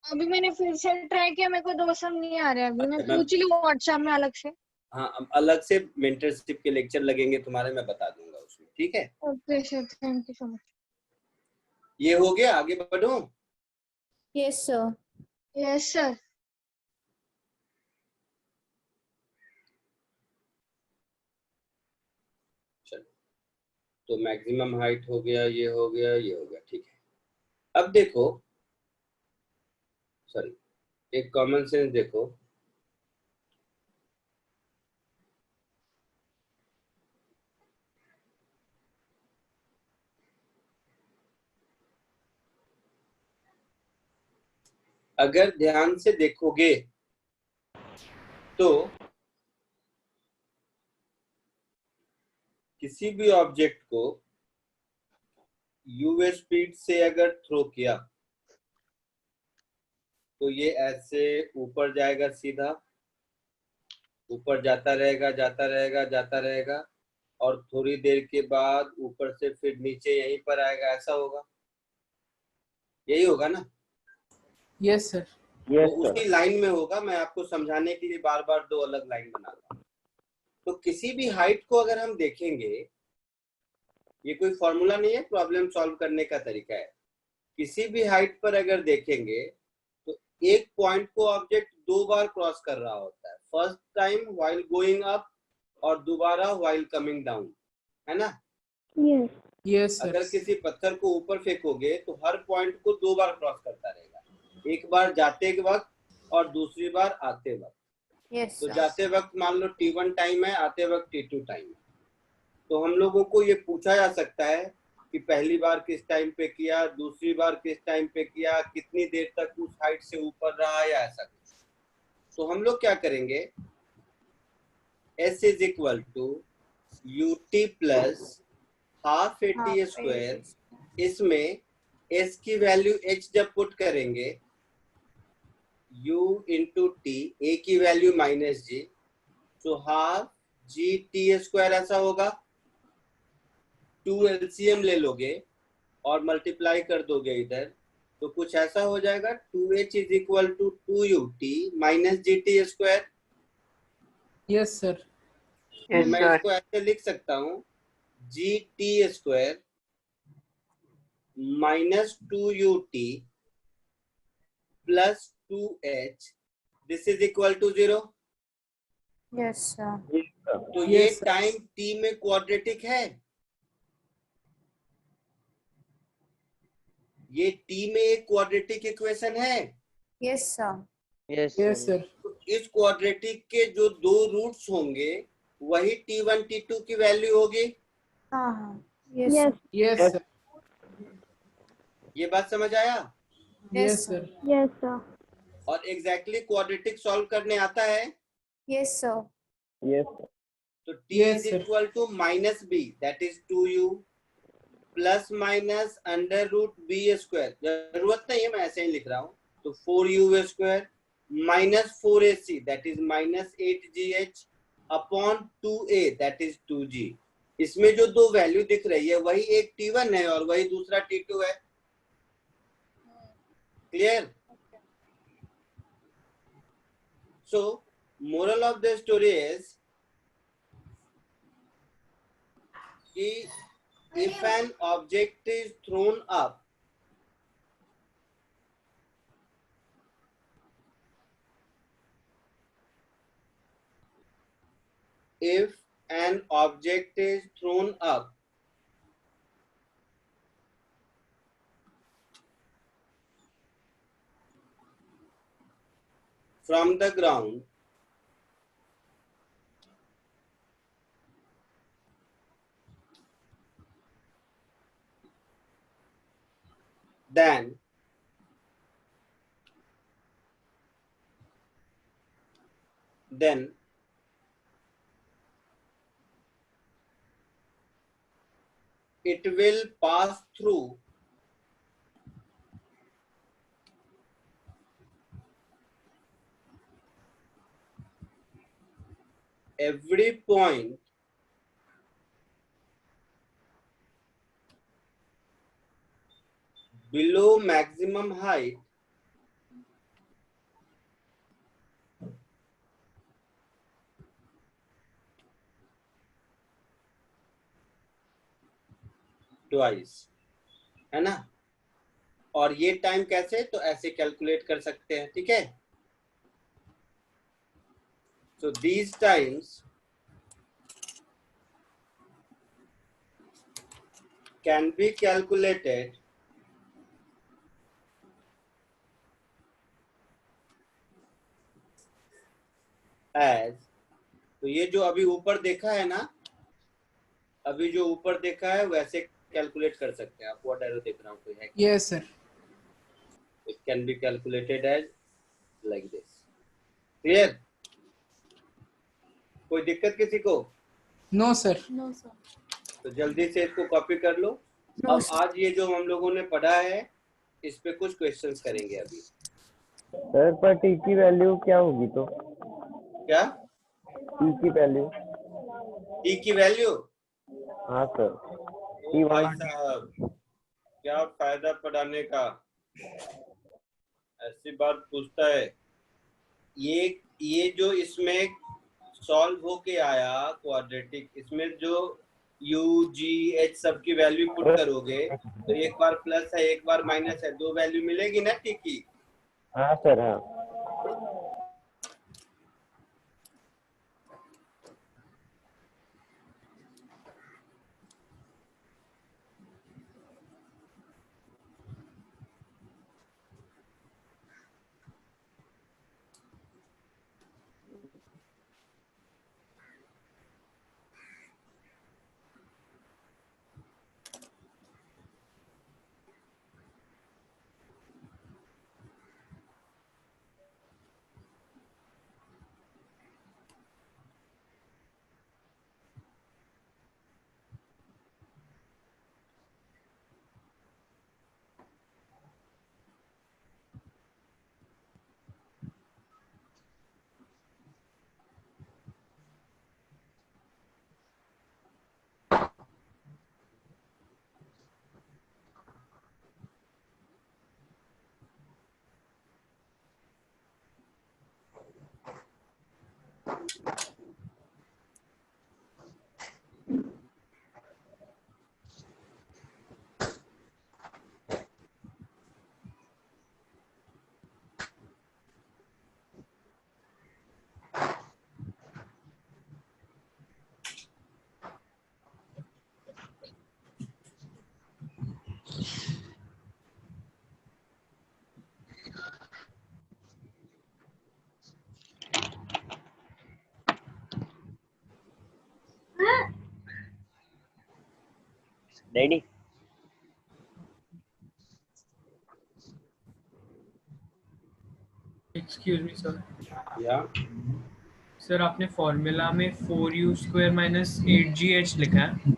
K: अभी मैंने फिर से ट्राई किया, मेरे को 2 सम नहीं आ रहे। अभी मैं पूछ लूं व्हाट्सएप में अलग से?
A: हाँ, अब अलग से मेंटरशिप के लेक्चर लगेंगे तुम्हारे, मैं बता दूंगा उसमें, ठीक है?
K: Okay sir, thank you so much.
A: ये हो गया, आगे बढ़ो।
I: Yes sir.
K: Yes sir.
A: चलो, तो मैक्सिमम हाइट हो गया, ये हो गया, ये हो गया, ठीक है। अब देखो, सॉरी, एक कॉमन सेंस देखो। अगर ध्यान से देखोगे तो किसी भी ऑब्जेक्ट को यूवी स्पीड से अगर थ्रो किया तो ये ऐसे ऊपर जाएगा, सीधा ऊपर जाता रहेगा, जाता रहेगा, जाता रहेगा, और थोड़ी देर के बाद ऊपर से फिर नीचे यहीं पर आएगा। ऐसा होगा, यही होगा ना?
E: Yes sir.
A: तो उसी लाइन में होगा। मैं आपको समझाने के लिए बार बार 2 अलग लाइन बनाता हूँ। तो किसी भी हाइट को अगर हम देखेंगे ये कोई फॉर्मूला नहीं है, प्रॉब्लम सॉल्व करने का तरीका है। किसी भी हाइट पर अगर देखेंगे तो एक पॉइंट को ऑब्जेक्ट 2 बार क्रॉस कर रहा होता है, first time while going up और दोबारा व्हाइल कमिंग डाउन, है ना?
D: Yes.
E: Yes, sir.
A: अगर किसी पत्थर को ऊपर फेंकोगे तो हर पॉइंट को 2 बार क्रॉस करता रहेगा, एक बार जाते वक्त और दूसरी बार आते वक्त।
I: Yes,
A: तो
I: sir.
A: जाते वक्त मान लो T1 टाइम है, आते वक्त T2 टाइम है। तो हम लोगों को ये पूछा जा सकता है कि पहली बार किस टाइम पे किया, दूसरी बार किस टाइम पे किया, कितनी देर तक उस हाइट से ऊपर रहा, या ऐसा कुछ। तो हम लोग क्या करेंगे, S is equal to UT plus half AT square, इसमें S की वैल्यू H जब पुट करेंगे, U इंटू T, A की वैल्यू माइनस G, तो हाफ GT स्क्वायर ऐसा होगा। 2 LCM ले लोगे और मल्टीप्लाई कर दोगे इधर, तो कुछ ऐसा हो जाएगा, 2H is equal to 2UT minus GT square.
E: Yes, sir.
H: Yes,
A: मैं
H: sir.
A: इसको ऐसे लिख सकता हूँ, GT square minus 2UT plus 2H, this is equal to 0।
I: Yes, sir.
A: तो ये
E: Yes, sir.
A: टाइम T में क्वाड्रेटिक है, ये T में एक क्वाड्रेटिक इक्वेशन है।
I: Yes, sir.
C: Yes,
E: Yes, sir.
A: तो इस क्वाड्रेटिक के जो 2 रूट्स होंगे वही T1 T2 की वैल्यू होगी।
I: हाँ, yes,
D: Yes.
E: Yes, sir.
A: ये बात समझ आया?
E: Yes, sir.
D: Yes, sir.
A: और एग्जैक्टली क्वाड्रेटिक सॉल्व करने आता है।
I: yes, sir.
F: Yes.
A: तो T
E: Yes,
A: is
E: sir.
A: Equal to minus B, that is 2U plus minus under root B square, जरूरत नहीं है मैं ऐसे ही लिख रहा हूँ, तो 4U square minus 4AC that is minus 8GH upon 2A that is 2G। इसमें जो 2 वैल्यू दिख रही है वही एक T1 है और वही दूसरा T2 है। Clear? So moral of the story is if an object is thrown up, if an object is thrown up from the ground, then it will pass through every point below maximum height twice, है ना? और ये time कैसे, तो ऐसे calculate कर सकते हैं, ठीक है? So these times can be calculated as, तो ये जो अभी ऊपर देखा है ना, अभी जो ऊपर देखा है वैसे कैलकुलेट कर सकते हैं आप। व्हाट एरो देख रहा हूँ, कोई है?
E: Yes, sir.
A: It can be calculated as like this. Clear? कोई दिक्कत किसी को?
E: No, sir.
I: No, sir.
A: तो जल्दी से इसको कॉपी कर लो।
I: No,
A: अब
I: sir.
A: आज ये जो हम लोगों ने पढ़ा है इस पे कुछ क्वेश्चंस करेंगे अभी।
F: सर पर टी की वैल्यू क्या होगी तो?
A: क्या?
F: टी की वैल्यू?
A: टी की वैल्यू?
F: हाँ सर।
A: ओ भाई साहब, क्या फायदा पढ़ाने का, ऐसी बात पूछता है। ये जो इसमें सॉल्व होके आया क्वाड्रेटिक, इसमें जो यू जी एच सब की वैल्यू पुट करोगे तो एक बार प्लस है एक बार माइनस है, दो वैल्यू मिलेगी ना टी की।
F: हाँ सर हाँ।
C: Daddy
J: excuse me sir.
A: या
J: सर आपने फॉर्मूला में 4u² माइनस 8gh लिखा है।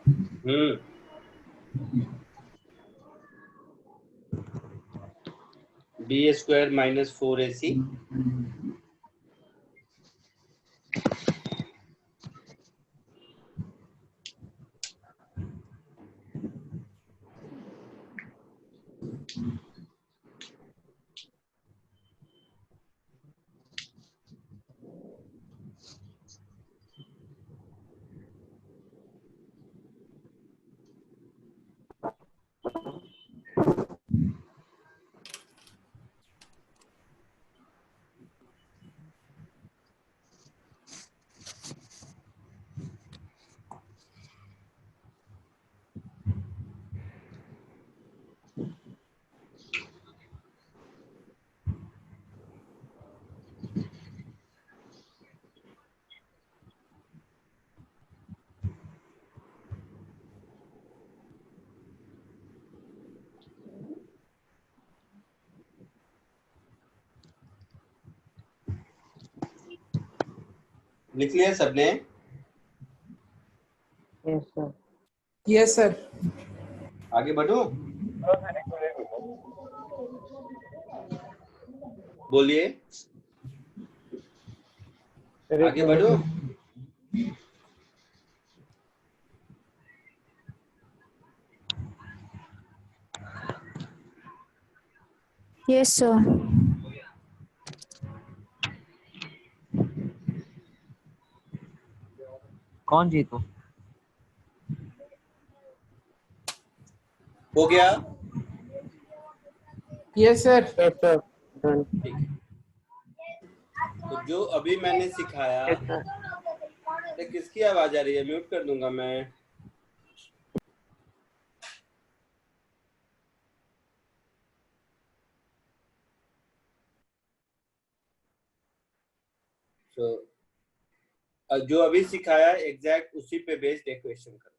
A: बी स्क्वायर माइनस 4ac लिख लिया सबने?
B: Yes, sir.
E: Yes, sir.
A: आगे बढ़ो, बोलिए, आगे बढ़ो।
I: Yes, sir.
C: कौन जीतो?
A: हो गया?
E: Yes, sir.
F: Yes sir. Done.
A: ठीक है। तो जो अभी मैंने सिखाया,
F: Yes sir.
A: ये किसकी आवाज आ रही है? म्यूट कर दूंगा मैं। तो जो अभी सिखाया एग्जैक्ट उसी पे बेस्ड एक क्वेश्चन करो।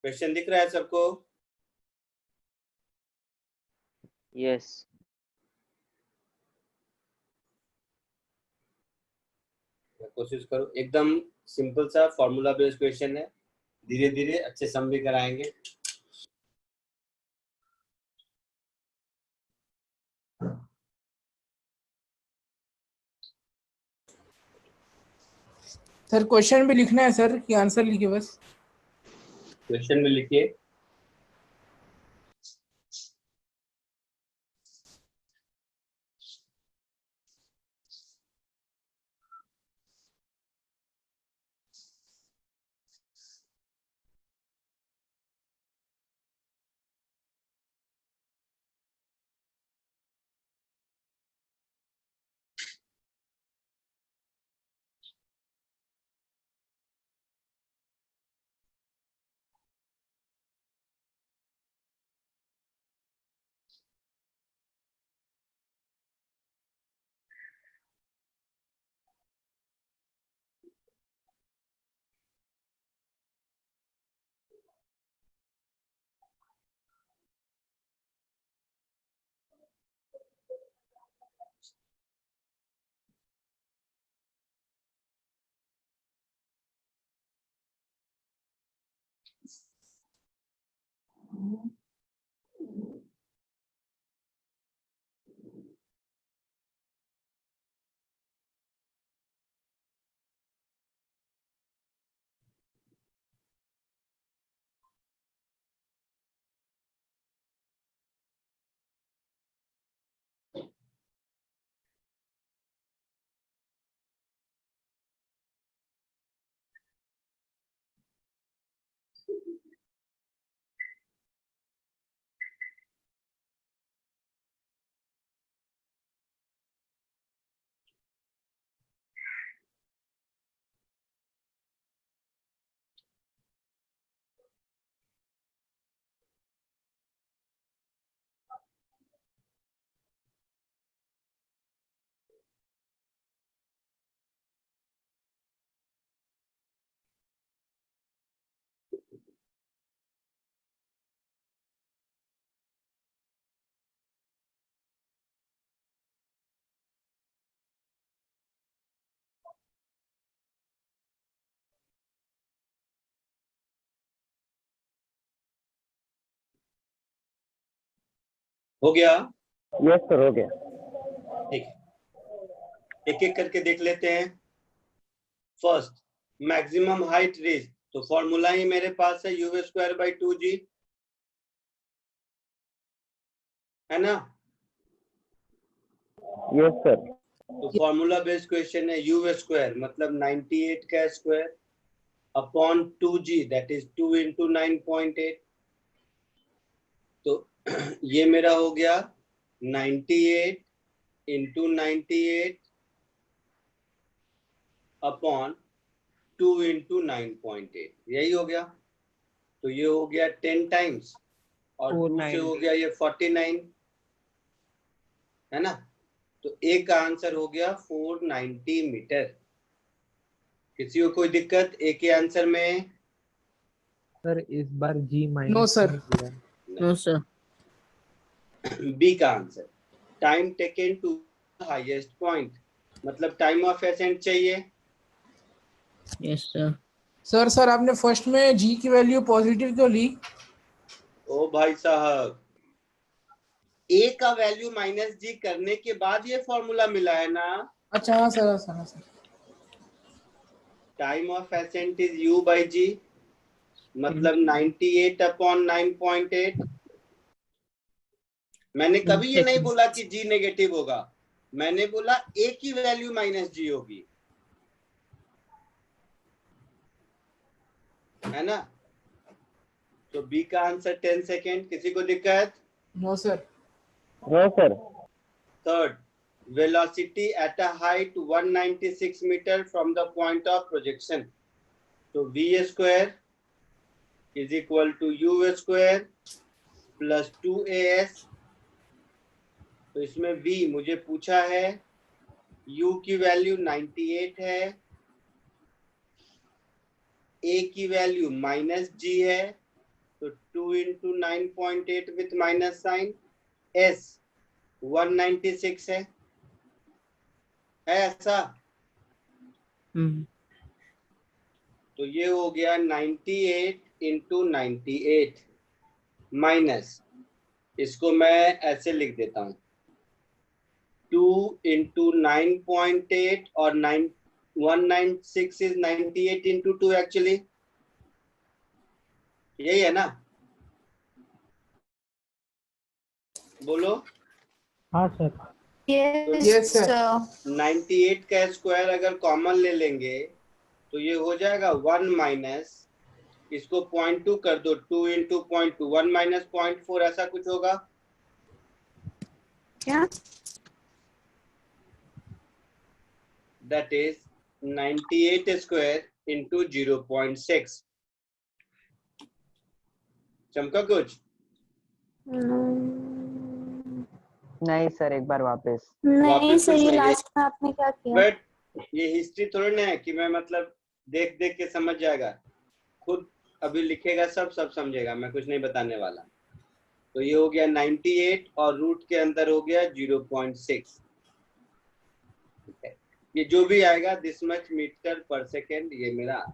A: क्वेश्चन दिख रहा है सबको?
C: यस।
A: कोशिश करो, एकदम सिंपल सा फॉर्मूला बेस्ड क्वेश्चन है, धीरे धीरे अच्छे सम भी कराएंगे।
E: सर क्वेश्चन भी लिखना है सर कि आंसर लिखिए बस?
A: क्वेश्चन में लिखिए। हो गया?
F: यस सर, हो गया।
A: ठीक है, एक एक करके देख लेते हैं। फर्स्ट, मैक्सिमम हाइट रीच, तो फॉर्मूला ही मेरे पास है u²/2g, है ना?
F: Yes sir.
A: तो फॉर्मूला बेस्ड क्वेश्चन है, u² मतलब 98 का square upon 2g, that is 2 into 9.8। तो ये मेरा हो गया 98 into 98 अपॉन 2 into 9.8, यही हो गया। तो ये हो गया 10 टाइम्स और 2 से हो गया ये 49, है ना? तो ए का आंसर हो गया 490 मीटर। किसी को कोई दिक्कत ए के आंसर में?
L: सर इस बार G minus
E: no sir.
C: No sir.
A: B का answer, time taken to highest point, मतलब टाइम ऑफ एसेंट चाहिए।
C: Yes sir.
E: सर आपने फर्स्ट में जी की वैल्यू पॉजिटिव क्यों ली?
A: ओ भाई साहब, ए का वैल्यू माइनस जी करने के बाद ये फॉर्मूला मिला है ना।
E: अच्छा हाँ सर, हाँ sir.
A: Time of accent is u by g, मतलब 98 अपॉन 9.8। मैंने कभी ये नहीं बोला कि g नेगेटिव होगा, मैंने बोला a की वैल्यू माइनस जी होगी, है ना? तो बी का आंसर 10 सेकेंड। किसी को दिक्कत?
E: No sir.
F: No sir.
A: Third, velocity at a height 196 meter from the point of projection, तो v² is equal to u² plus 2as। तो इसमें v मुझे पूछा है, u की वैल्यू 98 है, a की वैल्यू माइनस g है, तो 2 into 9.8 with minus sign, s 196 है ऐसा? तो ये हो गया 98 into 98 माइनस, इसको मैं ऐसे लिख देता हूं, 2 into 9.8 और 196 is 98 into 2 एक्चुअली, यही है ना? बोलो।
L: हाँ सर।
E: Yes sir.
A: 98 का स्क्वायर अगर कॉमन ले लेंगे तो ये हो जाएगा 1 माइनस, इसको 0.2 कर दो, 2 into 0.2, 1 minus 0.4, ऐसा कुछ होगा
I: क्या?
A: that is 98 square into 0.6। चमका कुछ?
B: नहीं सर, एक बार वापस।
I: नहीं सर, ये
A: नहीं,
I: लास्ट में आपने क्या किया?
A: बट ये हिस्ट्री थोड़ी ना है कि मैं मतलब देख देख के समझ जाएगा, खुद अभी लिखेगा सब समझेगा, मैं कुछ नहीं बताने वाला। तो ये हो गया 98 और रूट के अंदर हो गया 0.6, ये जो भी आएगा this much metre per second, ये मेरा।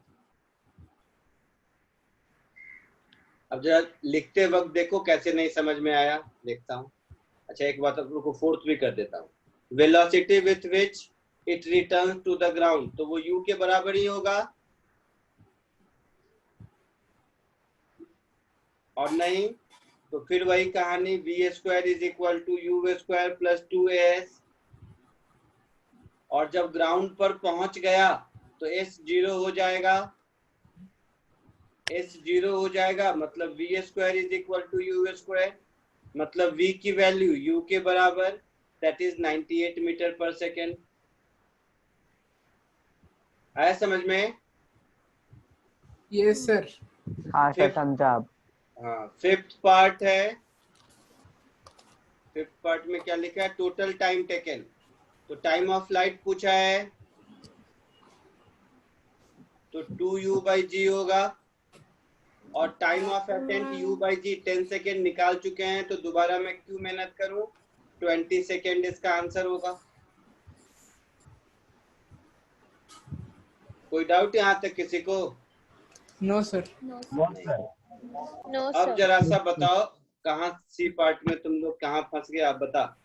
A: अब जरा लिखते वक्त देखो कैसे नहीं समझ में आया, देखता हूँ। अच्छा एक बात आपको फोर्थ भी कर देता हूँ। Velocity with which it return to the ground, तो वो u के बराबर ही होगा और नहीं तो फिर वही कहानी, v square is equal to u square plus 2as, और जब ग्राउंड पर पहुंच गया तो s 0 हो जाएगा, s 0 हो जाएगा, मतलब v square is equal to u square, मतलब v की वैल्यू u के बराबर, that is 98 meter per second. आया समझ में?
E: Yes sir.
B: हाँ सर समझा आप।
A: हाँ, फिफ्थ पार्ट है। फिफ्थ पार्ट में क्या लिखा है? Total time taken. तो टाइम ऑफ फ्लाइट पूछा है तो 2u/g होगा, और time of attempt u/g 10 second निकाल चुके हैं, तो दोबारा मैं क्यों मेहनत करूं? 20 सेकेंड इसका आंसर होगा। कोई डाउट यहाँ तक किसी को?
E: No sir.
A: अब जरा सा बताओ कहाँ सी पार्ट में तुम लोग कहाँ फंस गए, आप बता।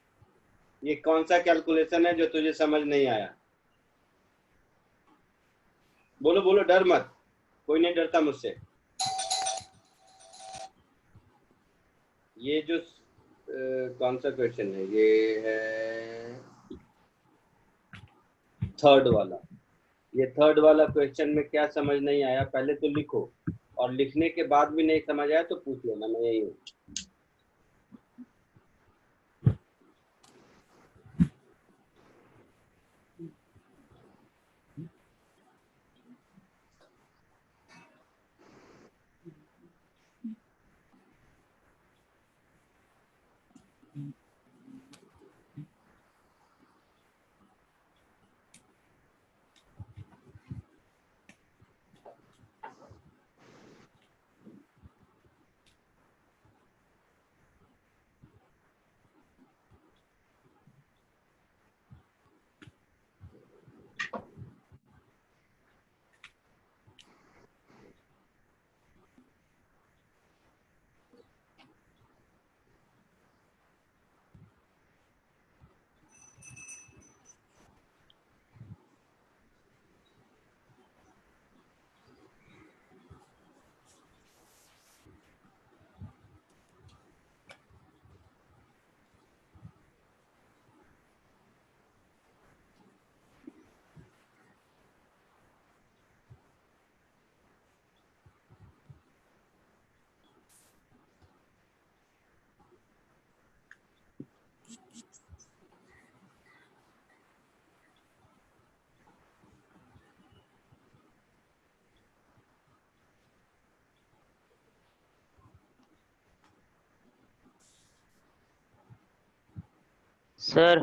A: ये कौन सा कैलकुलेशन है जो तुझे समझ नहीं आया? बोलो बोलो, डर मत, कोई नहीं डरता मुझसे। ये जो कौन सा क्वेश्चन है? ये है थर्ड वाला। ये थर्ड वाला क्वेश्चन में क्या समझ नहीं आया पहले तो लिखो, और लिखने के बाद भी नहीं समझ आया तो पूछ लेना, मैं यही हूँ।
C: सर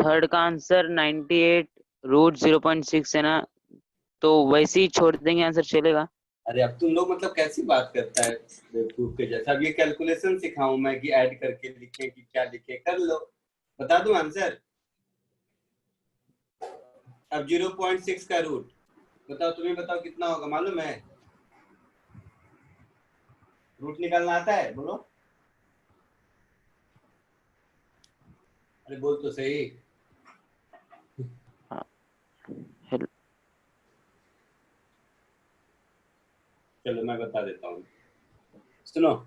C: थर्ड का आंसर 98√0.6 है ना, तो वैसे ही छोड़ देंगे, आंसर चलेगा?
A: अरे अब तुम लोग मतलब कैसी बात करता है बेवकूफ के जैसा। अब ये कैलकुलेशन सिखाऊं मैं कि ऐड करके लिखे कि क्या लिखे? कर लो, बता दूं आंसर। अब 0.6 का रूट बताओ, तुम्हें बताओ कितना होगा मालूम है? रूट निकालना आता है? बोलो, अरे बोल तो सही। चलो मैं बता देता हूँ, सुनो।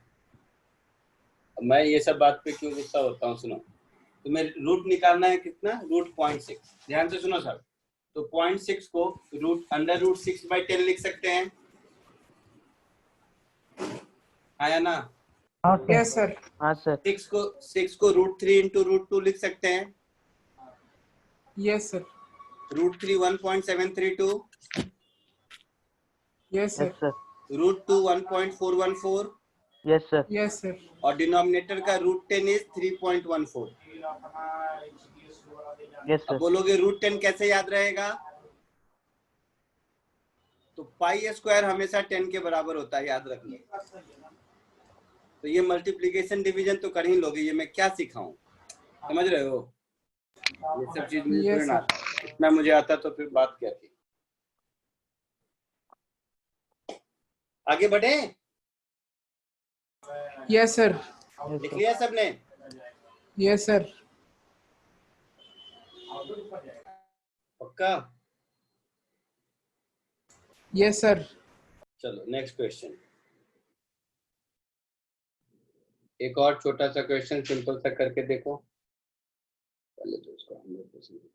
A: मैं ये सब बात पे क्यों गुस्सा होता हूँ, सुनो। तुम्हें रूट निकालना है कितना? रूट 0.6। ध्यान से सुनो सब। तो 0.6 को √6/10 लिख सकते हैं, आया ना?
E: Yes sir.
C: हाँ सर।
A: 6 को √3 × √2 लिख सकते हैं।
E: Yes sir.
A: √3 1.732।
E: Yes sir.
A: √2 1.414।
C: Yes sir.
E: Yes sir.
A: और डिनोमिनेटर का √10 इज 3.14।
C: यस
A: अब
C: सर।
A: बोलोगे √10 कैसे याद रहेगा? तो पाई स्क्वायर हमेशा 10 के बराबर होता है, याद रख लो। तो ये मल्टीप्लिकेशन डिवीजन तो कर ही लोगे, ये मैं क्या सिखाऊं? समझ रहे हो? ये सब चीज मुझे थोड़ी ना आता है। इतना मुझे आता तो फिर बात क्या थी। आगे बढ़े?
E: Yes, sir.
A: लिख लिया सबने?
E: Yes, sir.
A: पक्का?
E: Yes, sir.
A: चलो नेक्स्ट क्वेश्चन। एक और छोटा सा क्वेश्चन सिंपल सा करके देखो। पहले तो इसको 100%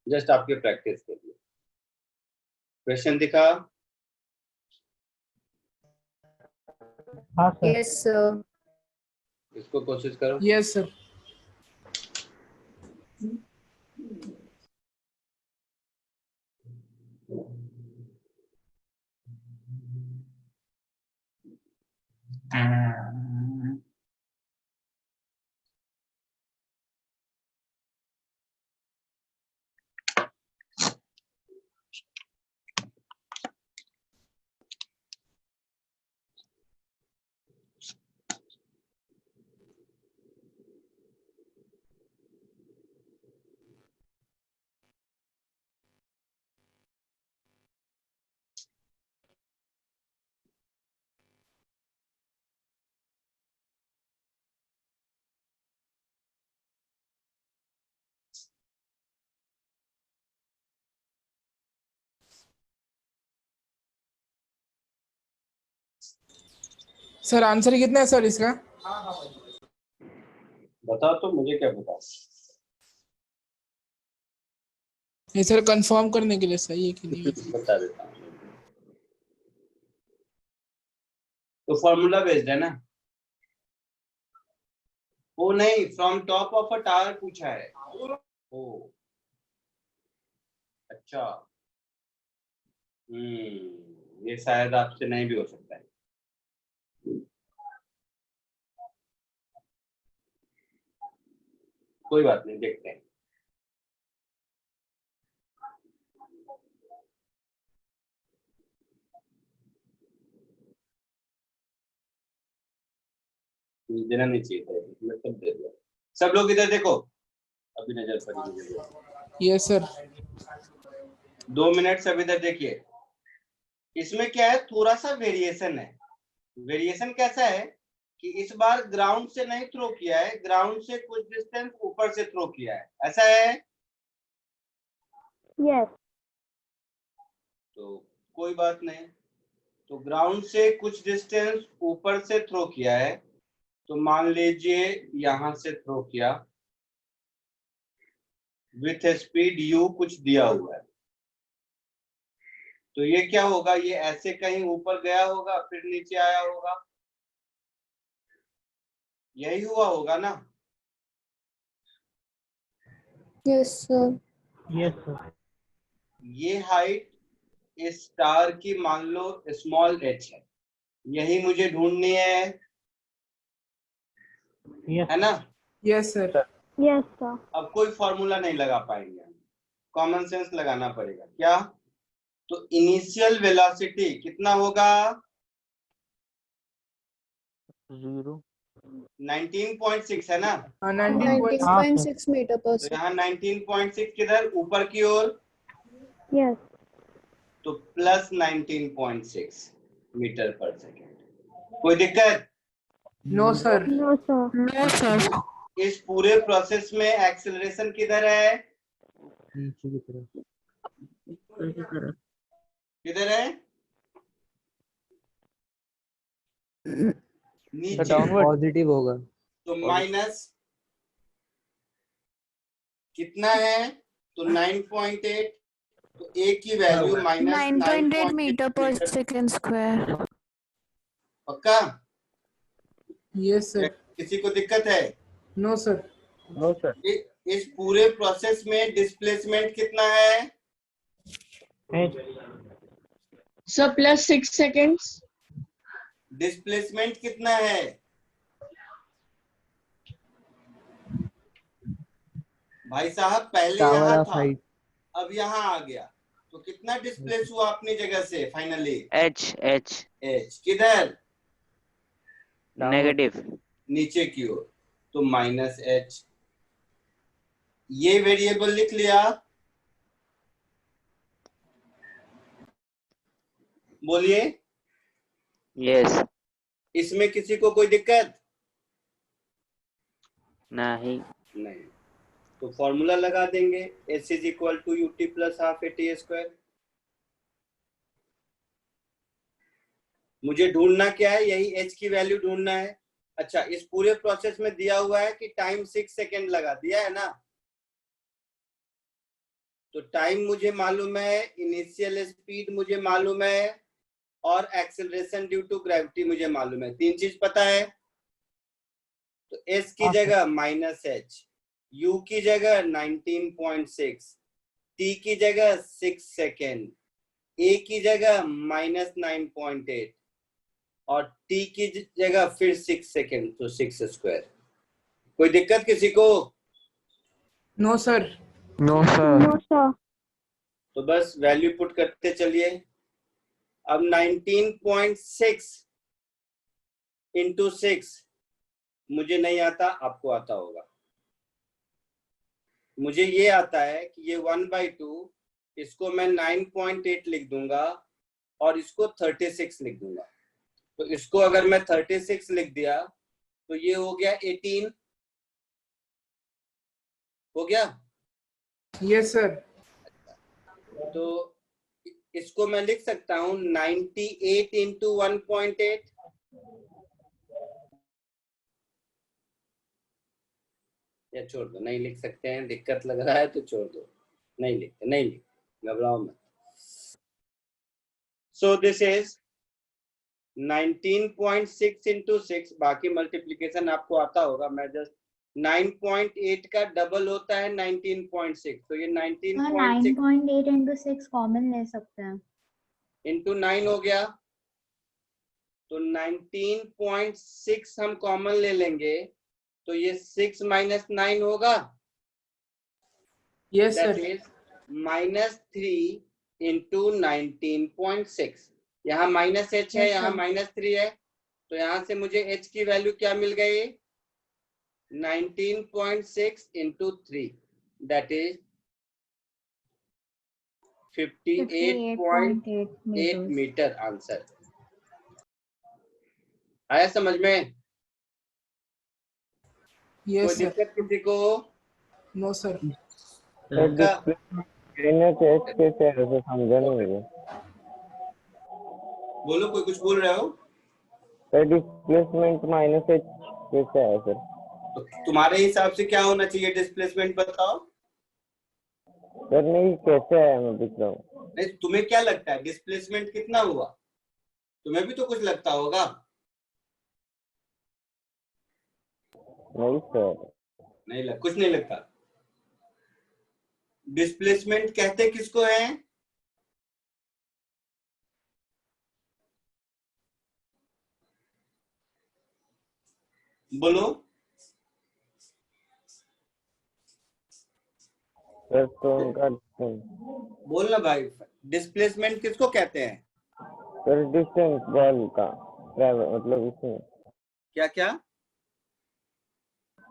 A: जस्ट आपके प्रैक्टिस के लिए। क्वेश्चन दिखा?
L: हाँ सर।
I: Yes, sir.
A: इसको कोशिश करो।
E: Yes, sir. सर आंसर कितना है सर इसका?
A: बताओ तो, मुझे क्या पता।
E: ये सर कंफर्म करने के लिए सही है कि नहीं?
A: बता देता हूँ। तो फॉर्मूला बेस्ड है ना? वो नहीं, from top of a tower पूछा है। ओ अच्छा, ये शायद आपसे नहीं भी हो सकता है। कोई बात नहीं, देखते हैं। देना नहीं चाहिए था, मैं सब दे दिया। सब लोग इधर देखो, अभी नजर पड़ी मुझे।
E: Yes sir.
A: 2 मिनट सब इधर देखिए। इसमें क्या है, थोड़ा सा वेरिएशन है। वेरिएशन कैसा है कि इस बार ग्राउंड से नहीं थ्रो किया है, ग्राउंड से कुछ डिस्टेंस ऊपर से थ्रो किया है, ऐसा है?
D: Yes.
A: तो कोई बात नहीं। तो ग्राउंड से कुछ डिस्टेंस ऊपर से थ्रो किया है, तो मान लीजिए यहां से थ्रो किया विथ स्पीड u कुछ दिया हुआ है। तो ये क्या होगा, ये ऐसे कहीं ऊपर गया होगा फिर नीचे आया होगा, यही हुआ होगा ना?
I: Yes, sir.
L: Yes sir.
A: ये हाइट इस स्टार की मान लो स्मॉल h है, यही मुझे ढूंढनी है ना?
E: Yes sir.
D: Yes, sir.
A: अब कोई फॉर्मूला नहीं लगा पाएंगे, कॉमन सेंस लगाना पड़ेगा। क्या? तो इनिशियल वेलोसिटी कितना होगा?
C: 0
A: 19.6 है ना?
I: 19.6 meter per
A: तो
I: second.
A: यहाँ 19.6 किधर ऊपर की ओर,
D: Yes.
A: तो प्लस 19.6 मीटर पर सेकेंड। कोई दिक्कत?
E: No sir.
D: No, sir.
I: No, sir.
A: इस पूरे प्रोसेस में एक्सेलरेशन किधर है?
L: नीचे की तरफ।
A: किधर है? नीचे।
C: डाउनवर्ड
L: पॉजिटिव होगा।
A: तो माइनस कितना है? तो 9.8, तो a की value minus
I: 9.8 meter per second square.
A: पक्का?
E: Yes sir.
A: किसी को दिक्कत है?
E: No sir.
C: No sir.
A: इस पूरे प्रोसेस में डिस्प्लेसमेंट कितना है?
K: Sir +6 seconds.
A: डिस्प्लेसमेंट कितना है? भाई साहब पहले यहाँ था, अब यहाँ आ गया, तो कितना डिस्प्लेस हुआ अपनी जगह से फाइनली?
C: h
A: किधर?
C: नेगेटिव
A: नीचे की ओर, तो माइनस h। ये वेरिएबल लिख लिया। बोलिए।
C: यस।
A: इसमें किसी को कोई दिक्कत
C: नहीं।
A: नहीं, तो फॉर्मूला लगा देंगे, H is equal to U T plus half A T square. मुझे ढूंढना क्या है, यही एच की वैल्यू ढूंढना है। अच्छा, इस पूरे प्रोसेस में दिया हुआ है कि टाइम 6 सेकेंड लगा, दिया है ना। तो टाइम मुझे मालूम है, इनिशियल स्पीड मुझे मालूम है, और एक्सेलरेशन ड्यू टू ग्रेविटी मुझे मालूम है। 3 चीज पता है। तो एस की जगह -h, यू की जगह 19.6, टी की जगह 6 सेकेंड, ए की जगह -9.8 और टी की जगह फिर 6 सेकेंड, तो 6 स्क्वायर। कोई दिक्कत किसी को?
E: No sir.
C: No sir.
D: No, sir.
A: तो बस वैल्यू पुट करते चलिए। अब 19.6 इंटू 6 मुझे नहीं आता, आपको आता होगा। मुझे ये आता है कि ये 1/2, इसको मैं 9.8 लिख दूंगा और इसको 36 लिख दूंगा। तो इसको अगर मैं 36 लिख दिया तो ये हो गया 18, हो गया।
E: Yes sir.
A: तो इसको मैं लिख सकता हूँ 98 इंटू 1.8, या छोड़ दो, नहीं लिख सकते हैं, दिक्कत लग रहा है तो छोड़ दो, नहीं लिखते, नहीं लिखते, घबराओ मत। सो दिस इज 19.6 इंटू 6, बाकी मल्टीप्लीकेशन आपको आता होगा, मैं जस्ट 9.8 का डबल होता है 19.6, तो ये 19.6
D: 9.8 into 6 कॉमन ले सकते हैं।
A: इंटू 9 हो गया। तो 19.6 हम कॉमन ले लेंगे, तो ये 6 माइनस 9 होगा।
E: Yes
A: that
E: sir.
A: Is -3 into 19.6। यहाँ माइनस h है,
D: Yes,
A: यहाँ
D: sir.
A: -3 है, तो यहाँ से मुझे h की वैल्यू क्या मिल गई? 19.6 into 3, that is 58.8
D: meters.
A: Meter answer. आया समझ में? कोई
E: यस सर।
A: दिक्कत किसी को?
E: No sir.
A: पक्का?
F: कैसे ऐसे समझा नहीं मुझे।
A: बोलो, कोई कुछ बोल रहे हो?
F: सर डिस्प्लेसमेंट -h कैसे है सर?
A: तो तुम्हारे हिसाब से क्या होना चाहिए डिस्प्लेसमेंट, बताओ।
F: सर नहीं कैसे है, मैं पूछ रहा हूँ।
A: नहीं, तुम्हें क्या लगता है डिस्प्लेसमेंट कितना हुआ? तुम्हें भी तो कुछ लगता होगा।
F: नहीं सर।
A: नहीं कुछ नहीं लगता। डिस्प्लेसमेंट कहते किसको है? बोलो।
F: सर तो उनका
A: बोलना भाई, डिस्प्लेसमेंट किसको कहते हैं?
F: सर डिस्टेंस बॉल का मतलब इसमें
A: क्या क्या?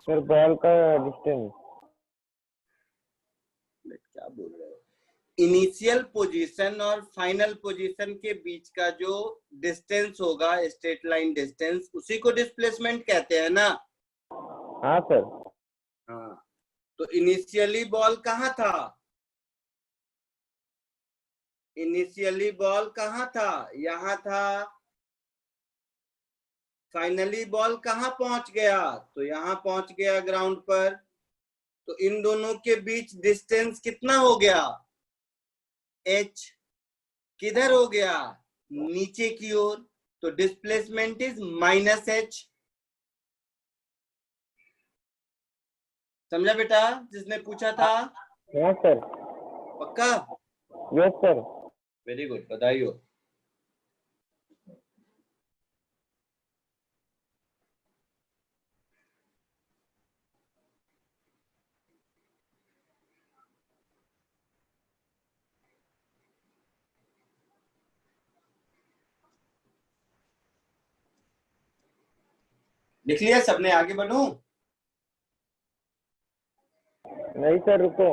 F: सर बॉल का डिस्टेंस।
A: क्या बोल रहे हो? इनिशियल पोजीशन और फाइनल पोजीशन के बीच का जो डिस्टेंस होगा, स्ट्रेट लाइन डिस्टेंस, उसी को डिस्प्लेसमेंट कहते हैं ना।
F: हाँ सर।
A: हाँ, तो इनिशियली बॉल कहाँ था? इनिशियली बॉल कहाँ था? यहाँ था। फाइनली बॉल कहाँ पहुंच गया? तो यहाँ पहुंच गया ग्राउंड पर। तो इन दोनों के बीच डिस्टेंस कितना हो गया? h। किधर हो गया? नीचे की ओर। तो डिस्प्लेसमेंट इज -h। समझा बेटा, जिसने पूछा था?
F: Yes sir.
A: पक्का?
F: Yes sir.
A: वेरी गुड, बधाई हो। लिख लिया सबने? आगे बढ़ूं?
F: नहीं सर रुको।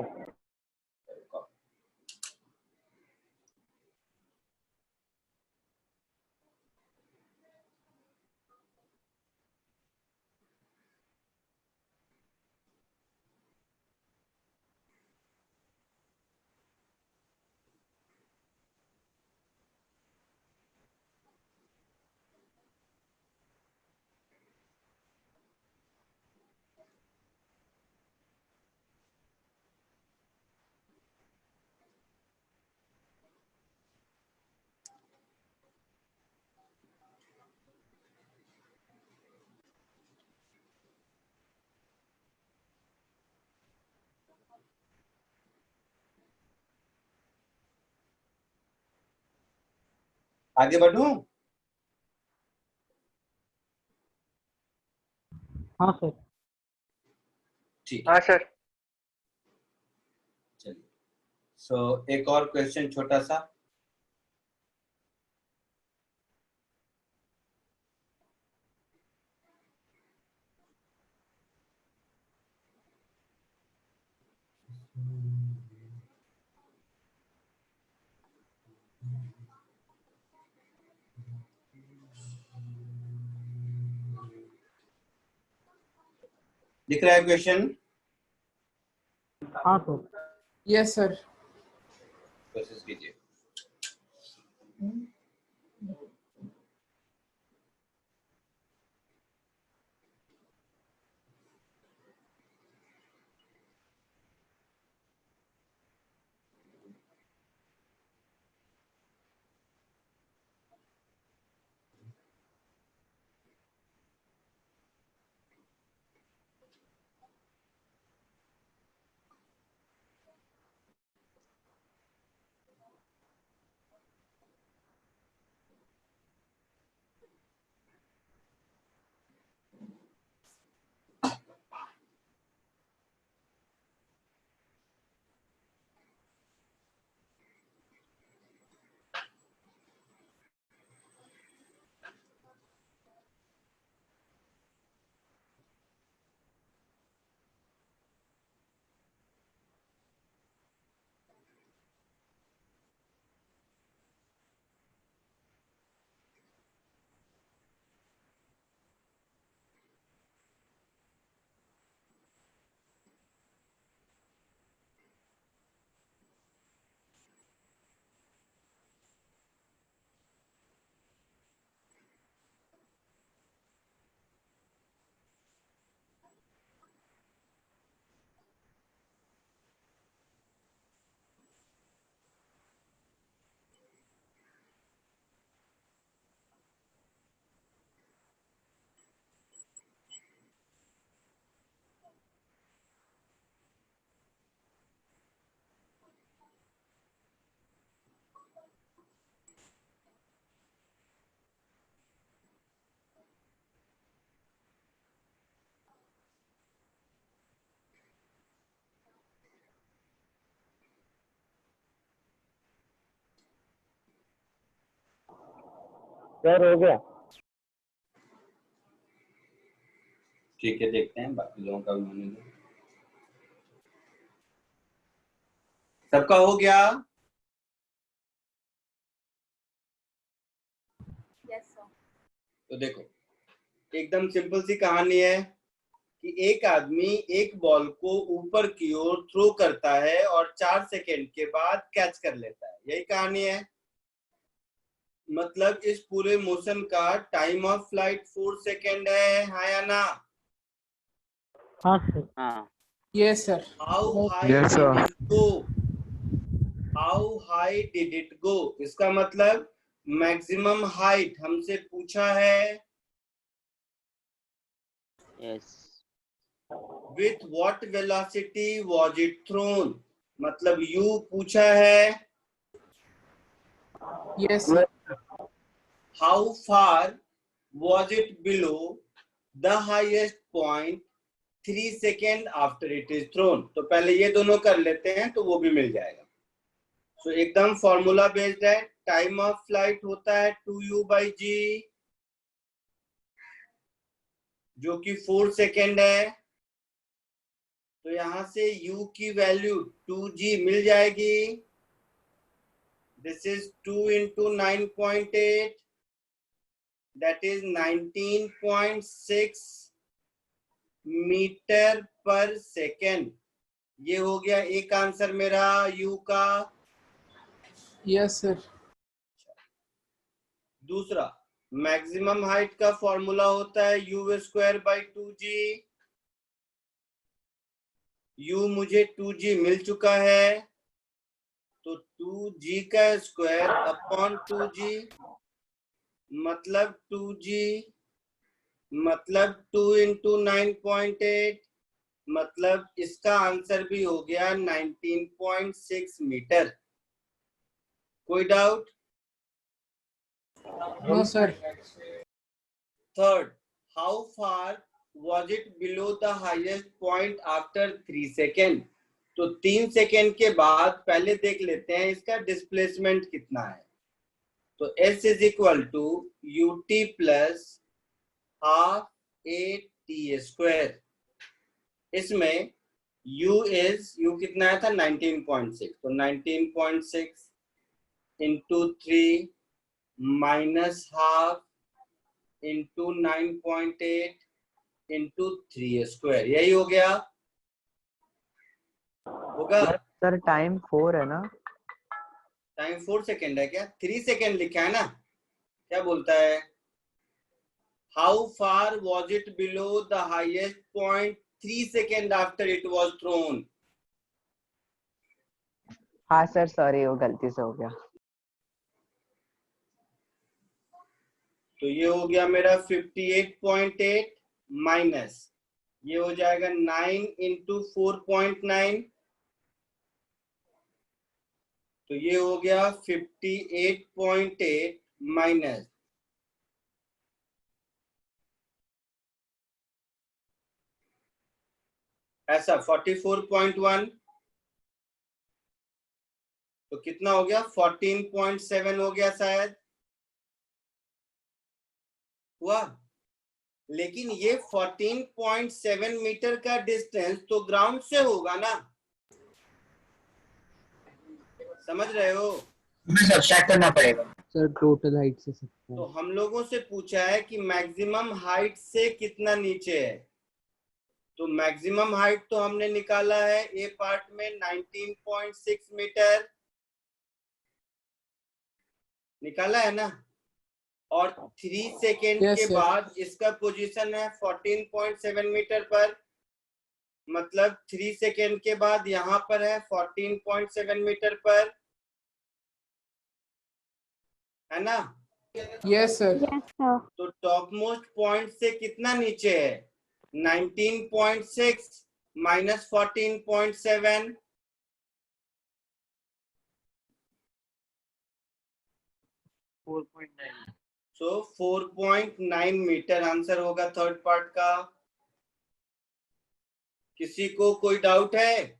A: आगे बढ़ूं?
L: हाँ सर।
A: ठीक,
H: हाँ सर।
A: चलिए। सो एक और क्वेश्चन छोटा सा। दिख रहा है क्वेश्चन?
L: हाँ सर।
E: Yes sir.
A: कोशिश कीजिए।
L: सर हो गया।
A: ठीक है, देखते हैं बाकी लोगों का भी होने दो। सबका हो गया?
M: Yes sir.
A: तो देखो, एकदम सिंपल सी कहानी है कि एक आदमी एक बॉल को ऊपर की ओर थ्रो करता है और 4 सेकेंड के बाद कैच कर लेता है। यही कहानी है। मतलब इस पूरे मोशन का टाइम ऑफ फ्लाइट 4 सेकेंड है, हाँ या ना?
L: हाँ सर।
C: हाँ।
E: Yes sir.
A: How high
C: Yes, sir.
A: Did it go? How high did it go? इसका मतलब मैक्सिमम हाइट हमसे पूछा है।
C: Yes.
A: With what velocity was it thrown? मतलब यू पूछा है।
E: Yes sir.
A: How far was it below the highest point 3 second after it is thrown? तो पहले ये दोनों कर लेते हैं तो वो भी मिल जाएगा। तो एकदम फॉर्मूला बेस्ड है। टाइम ऑफ फ्लाइट होता है 2u/g, जो कि 4 सेकेंड है। तो यहां से u की वैल्यू 2g मिल जाएगी। This is 2 into 9.8, that is 19.6 meter per second. ये हो गया एक आंसर मेरा u का।
E: Yes sir.
A: दूसरा, मैक्सिमम हाइट का फॉर्मूला होता है u²/2g। u मुझे 2g मिल चुका है, तो 2g का स्क्वायर अपॉन 2g मतलब 2g मतलब 2 into 9.8, मतलब इसका आंसर भी हो गया 19.6 मीटर। कोई doubt?
E: No, sir.
A: Third, how far was it below the highest point after 3 second? तो 3 सेकेंड के बाद पहले देख लेते हैं इसका डिस्प्लेसमेंट कितना है। तो S is equal to ut plus half a t²। इसमें u कितना आया था 19.6, तो 19.6 into 3 minus half into 9.8 into 3² यही हो गया होगा।
B: सर टाइम 4 है ना?
A: टाइम 4 सेकेंड है क्या? 3 सेकेंड लिखा है ना। क्या बोलता है? How far was it below the highest point 3 second after it was throne.
B: हाँ सर सॉरी वो गलती से हो गया।
A: तो ये हो गया मेरा 58.8 माइनस ये हो जाएगा 9 इंटू 4.9, तो ये हो गया 58.8 माइनस ऐसा 44.1, तो कितना हो गया 14.7 हो गया शायद हुआ। लेकिन ये 14.7 मीटर का डिस्टेंस तो ग्राउंड से होगा ना, समझ रहे हो?
C: सब्सट्रैक्ट करना पड़ेगा
L: सर टोटल हाइट से सकते
A: तो
L: हैं।
A: हम लोगों से पूछा है कि मैक्सिमम हाइट से कितना नीचे है, तो मैक्सिमम हाइट तो हमने निकाला है ए पार्ट में 19.6 मीटर निकाला है ना, और 3 सेकेंड
E: Yes,
A: के
E: sir.
A: बाद इसका पोजीशन है 14.7 मीटर पर, मतलब 3 सेकेंड के बाद यहाँ पर है 14.7 मीटर पर, है ना?
E: Yes, sir.
D: Yes, sir.
A: तो टॉप मोस्ट पॉइंट से कितना नीचे है? 19.6 माइनस 14.7, सो 4.9 मीटर आंसर होगा थर्ड पार्ट का। किसी को कोई डाउट है?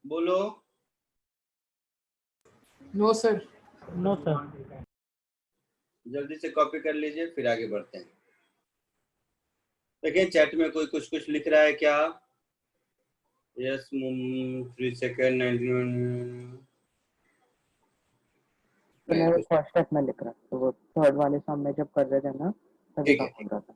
A: बोलो।
E: No, sir.
L: नो सर।
A: जल्दी से कॉपी कर लीजिए फिर आगे बढ़ते हैं। देखिए चैट में कोई कुछ कुछ लिख रहा है क्या? यस 3 सेकेंड 91
B: मैं फर्स्ट स्टेप में लिख रहा था, तो वो थर्ड वाले सम में जब कर रहे थे ना तभी
A: ठीक है,
B: काम हो रहा था।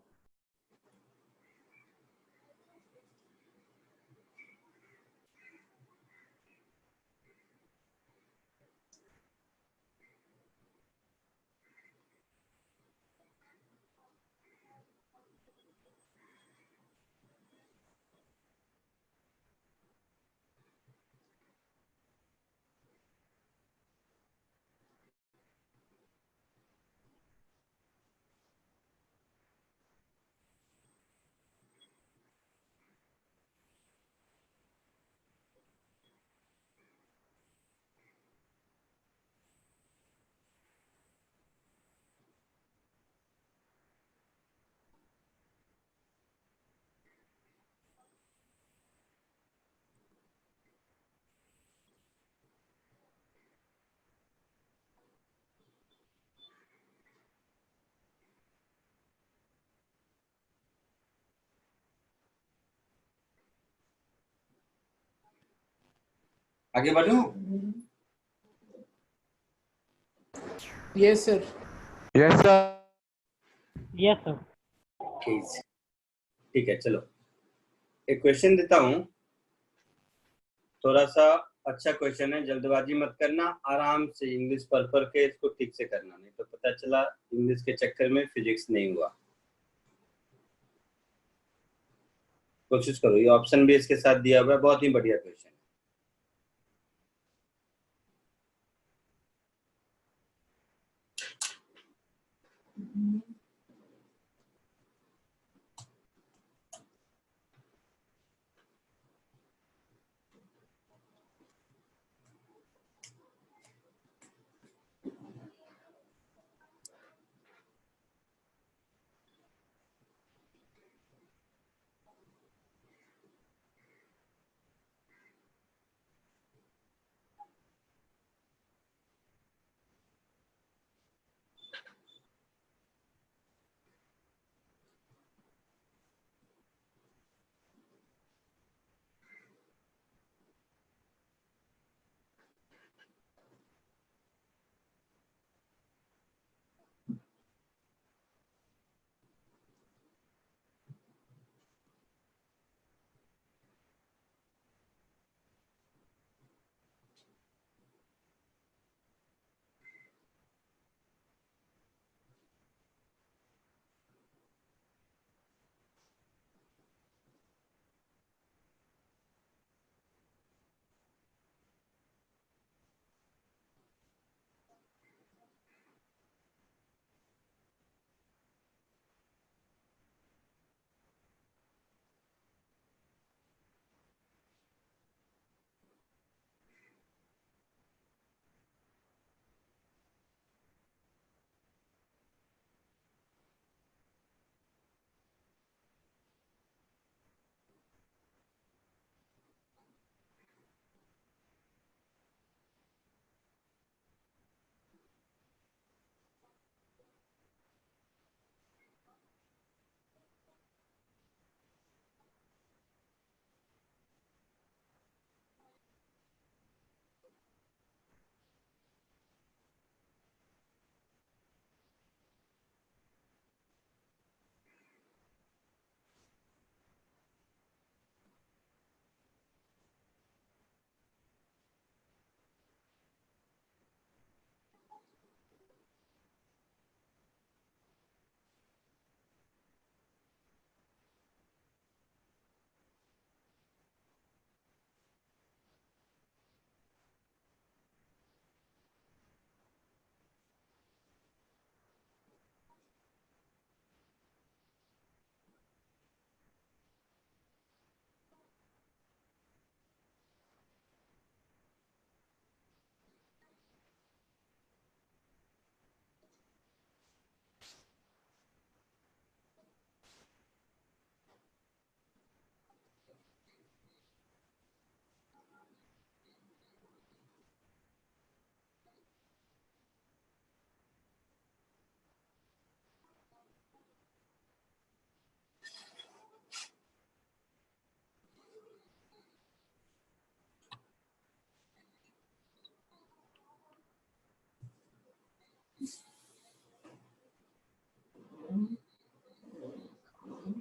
A: आगे बढ़ूं?
E: Yes, sir.
C: Yes sir.
L: Yes sir.
A: ठीक है, चलो एक क्वेश्चन देता हूं, थोड़ा सा अच्छा क्वेश्चन है, जल्दबाजी मत करना, आराम से इंग्लिश पढ़ पढ़ के इसको ठीक से करना, नहीं तो पता चला इंग्लिश के चक्कर में फिजिक्स नहीं हुआ। कोशिश करो, ये ऑप्शन भी इसके साथ दिया हुआ है, बहुत ही बढ़िया क्वेश्चन है।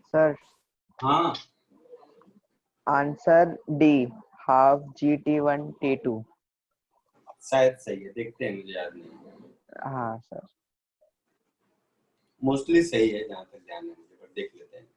C: सर
A: हाँ,
C: answer D, half GT1 T2।
A: शायद सही है, देखते हैं, मुझे याद नहीं।
C: हाँ सर।
A: मोस्टली सही है जहाँ तक ध्यान है मुझे, पर देख लेते हैं।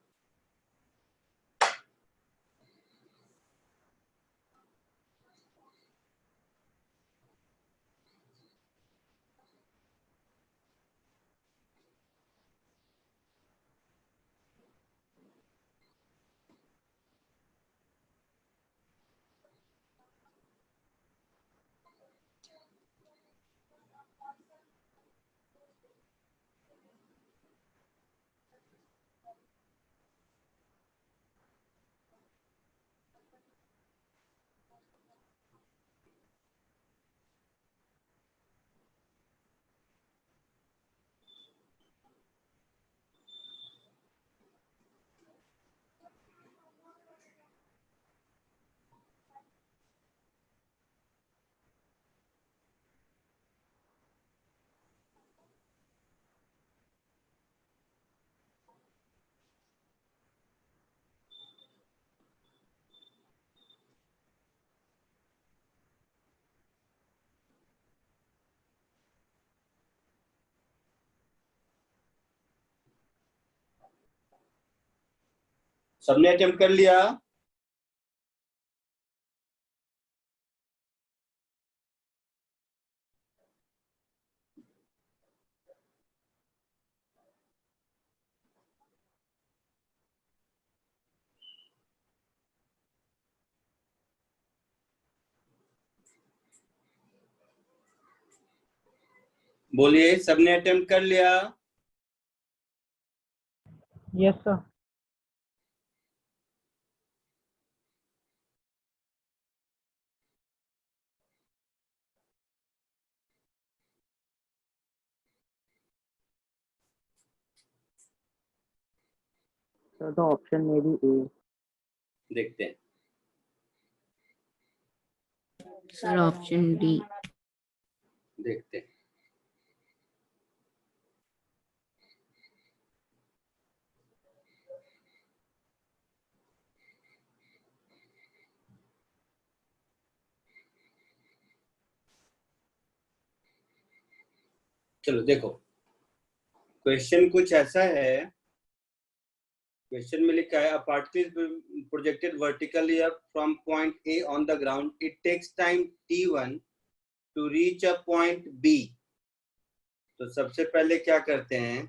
A: सबने अटेम्प्ट कर लिया? बोलिए, सबने अटेम्प्ट कर लिया?
L: Yes sir.
F: So the option may be A.
A: देखते हैं।
M: Sir option D.
A: देखते हैं। चलो देखो, क्वेश्चन कुछ ऐसा है। क्वेश्चन में लिखा है, a particle is projected vertically up from point A on the ground. It takes time t1 to reach a point B. तो सबसे पहले क्या करते हैं,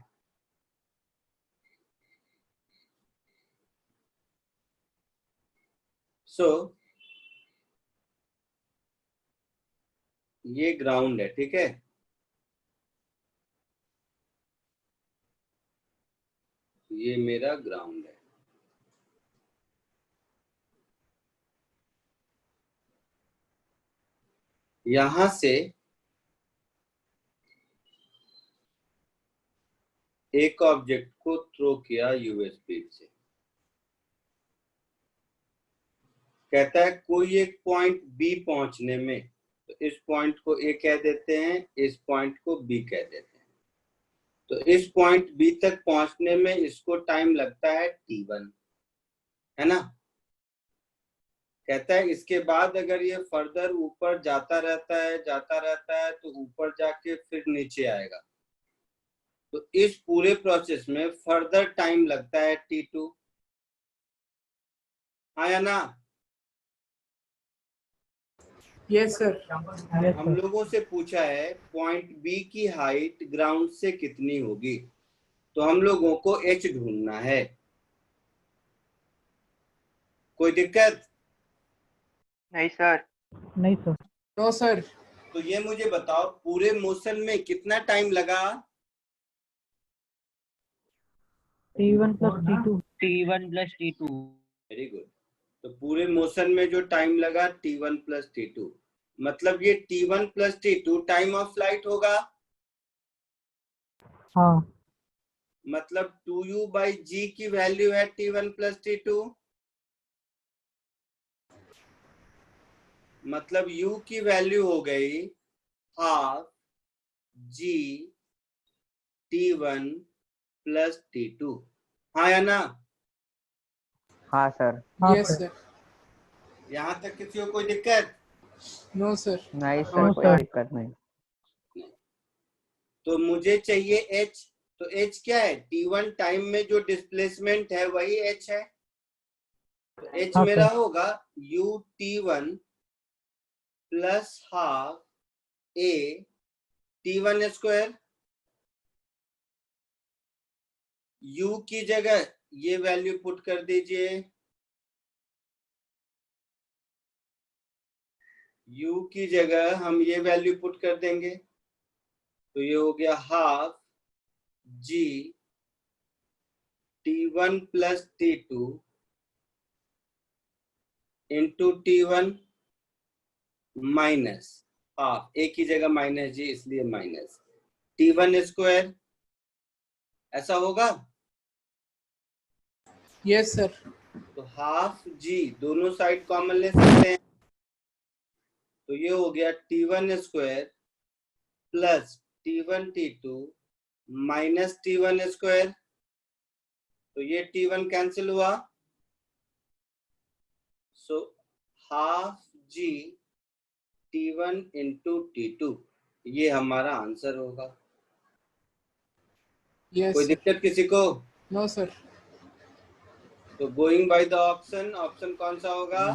A: ये ग्राउंड है, ठीक है। ये मेरा ग्राउंड है। यहां से एक ऑब्जेक्ट को थ्रो किया यूएस स्पीड से। कहता है कोई एक पॉइंट बी पहुंचने में, तो इस पॉइंट को ए कह देते हैं, इस पॉइंट को बी कह देते हैं। तो इस पॉइंट बी तक पहुंचने में इसको टाइम लगता है t1, है ना। कहता है इसके बाद अगर ये फर्दर ऊपर जाता रहता है तो ऊपर जाके फिर नीचे आएगा। तो इस पूरे प्रोसेस में फर्दर टाइम लगता है t2, आया ना।
E: Yes sir.
A: हम लोगों से पूछा है पॉइंट बी की हाइट ग्राउंड से कितनी होगी, तो हम लोगों को h ढूंढना है। कोई दिक्कत?
H: नहीं सर।
L: नहीं सर।
E: No sir.
A: तो ये मुझे बताओ, पूरे मोशन में कितना टाइम लगा?
L: T1 plus T2। T1 plus T2।
A: Very good. तो पूरे मोशन में जो टाइम लगा t1 plus t2, मतलब ये t1 plus t2 time of flight होगा।
L: हाँ।
A: मतलब 2u/g की वैल्यू है t1 plus t2, मतलब u की वैल्यू हो गई half g t1 plus T2। हाँ या ना?
C: हाँ सर।
E: Yes sir.
A: यहाँ तक किसी को कोई दिक्कत?
E: No sir.
C: नहीं सर, कोई दिक्कत नहीं।
A: तो मुझे चाहिए h। तो h क्या है? T1 टाइम में जो डिस्प्लेसमेंट है वही h है। तो h मेरा होगा u T1 plus half a T1 square. u की जगह ये वैल्यू पुट कर दीजिए। u की जगह हम ये वैल्यू पुट कर देंगे, तो ये हो गया half g T1 plus T2 into T1 minus half, एक ही जगह माइनस जी इसलिए माइनस T1 स्क्वायर। ऐसा होगा?
E: Yes sir.
A: तो हाफ जी दोनों साइड कॉमन ले सकते हैं, तो ये हो गया T1 square plus T1 T2 minus T1 square. तो ये T1 कैंसिल हुआ, सो हाफ जी T1 इंटू T2, ये हमारा आंसर होगा। कोई दिक्कत किसी को?
E: No sir.
A: तो going by the option, option कौन सा होगा?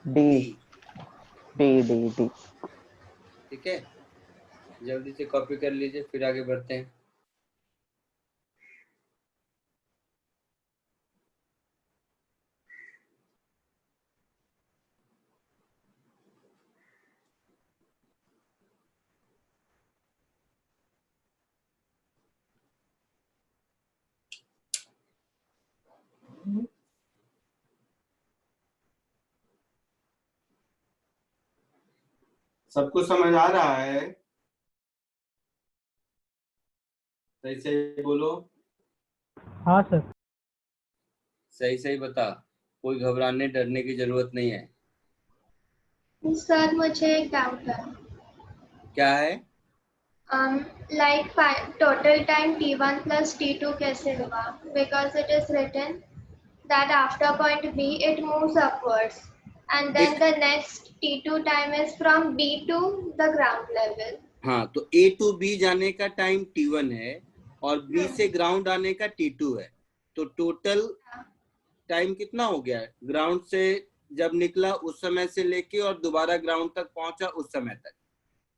C: D D D D.
A: ठीक है, जल्दी से कॉपी कर लीजिए, फिर आगे बढ़ते हैं। सबको समझ आ रहा है? सही सही बोलो।
L: हाँ सर।
A: सही सही बता, कोई घबराने डरने की जरूरत नहीं है।
G: सर मुझे एक डाउट है।
A: क्या है?
G: Like total time T1 plus T2 कैसे हुआ? Because it is written that after point B it moves upwards and then the next T2 time is from B to the ground level.
A: हाँ, तो A to B जाने का time T1 है और B से ground आने का T2 है। तो टोटल टाइम कितना हो गया? ग्राउंड से जब निकला उस समय से लेके और दोबारा ग्राउंड तक पहुंचा उस समय तक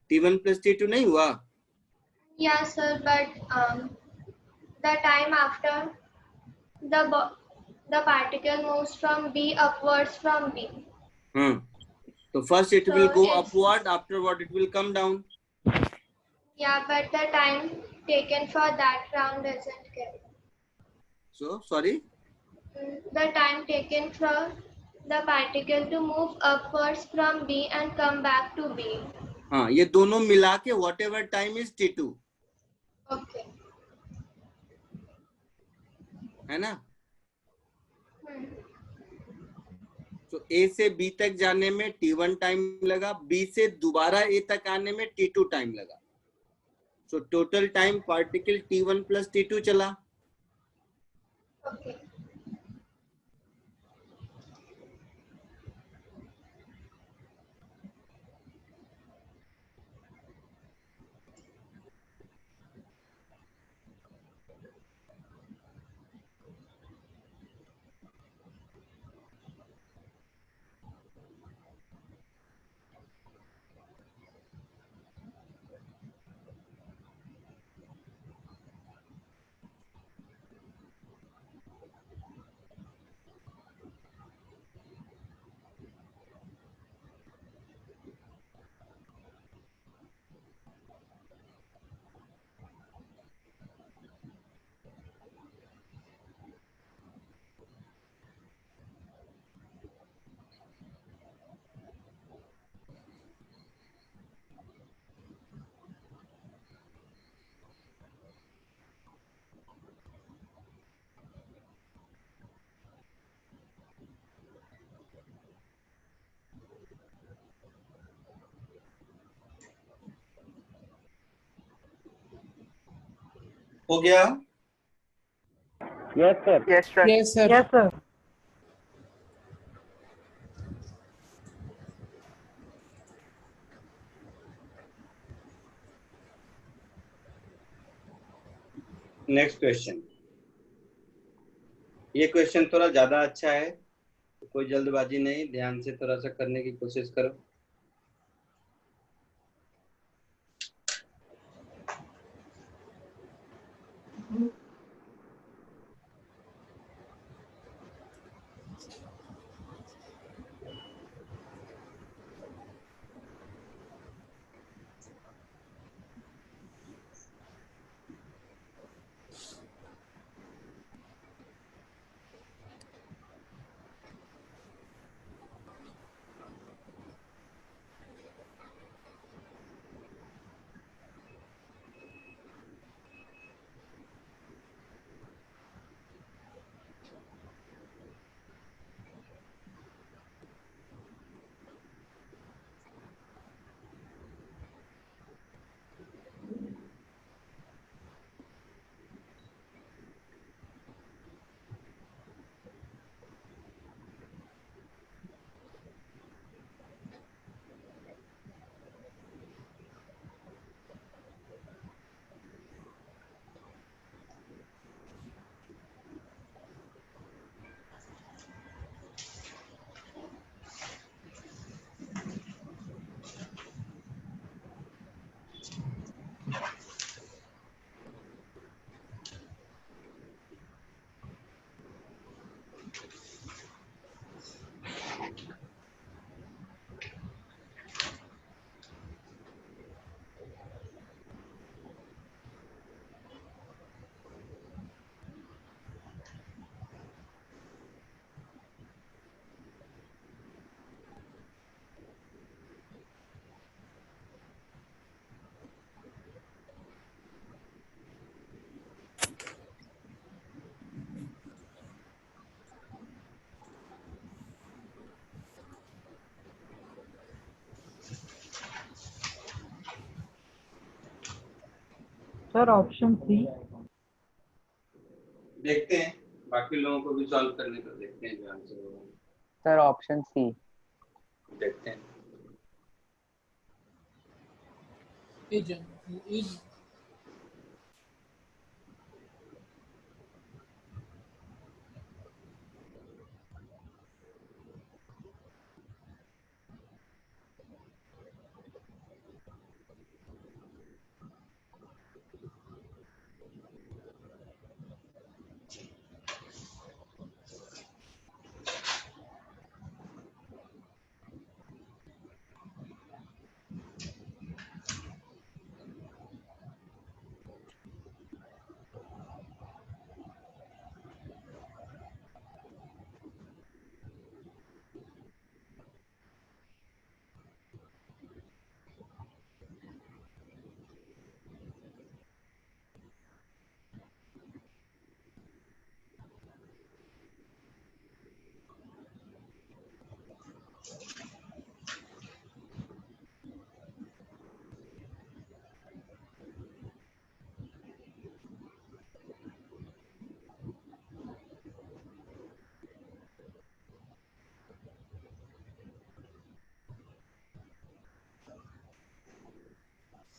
A: T1 plus T2 नहीं हुआ?
G: Yeah sir, but the time after the particle moves from B upwards from B.
A: तो first it will go upward, afterward it will come down.
G: Yeah, but the time taken for that round isn't given.
A: So sorry?
G: The time taken for the particle to move upwards from B and come back to B.
A: हाँ, ये दोनों मिला के whatever time is T2,
G: Okay.
A: है ना? तो A से B तक जाने में T1 टाइम लगा, B से दोबारा A तक आने में T2 टाइम लगा। So total time particle T1 plus T2 चला।
G: Okay.
A: हो गया?
L: Yes, sir.
H: Yes, sir.
E: Yes, sir.
L: Yes, sir.
A: Next question. ये क्वेश्चन थोड़ा ज्यादा अच्छा है, कोई जल्दबाजी नहीं, ध्यान से थोड़ा सा करने की कोशिश करो।
L: Sir, option C.
A: देखते हैं, बाकी लोगों को भी सॉल्व करने को देखते हैं ध्यान से।
B: Sir, option C.
A: देखते हैं।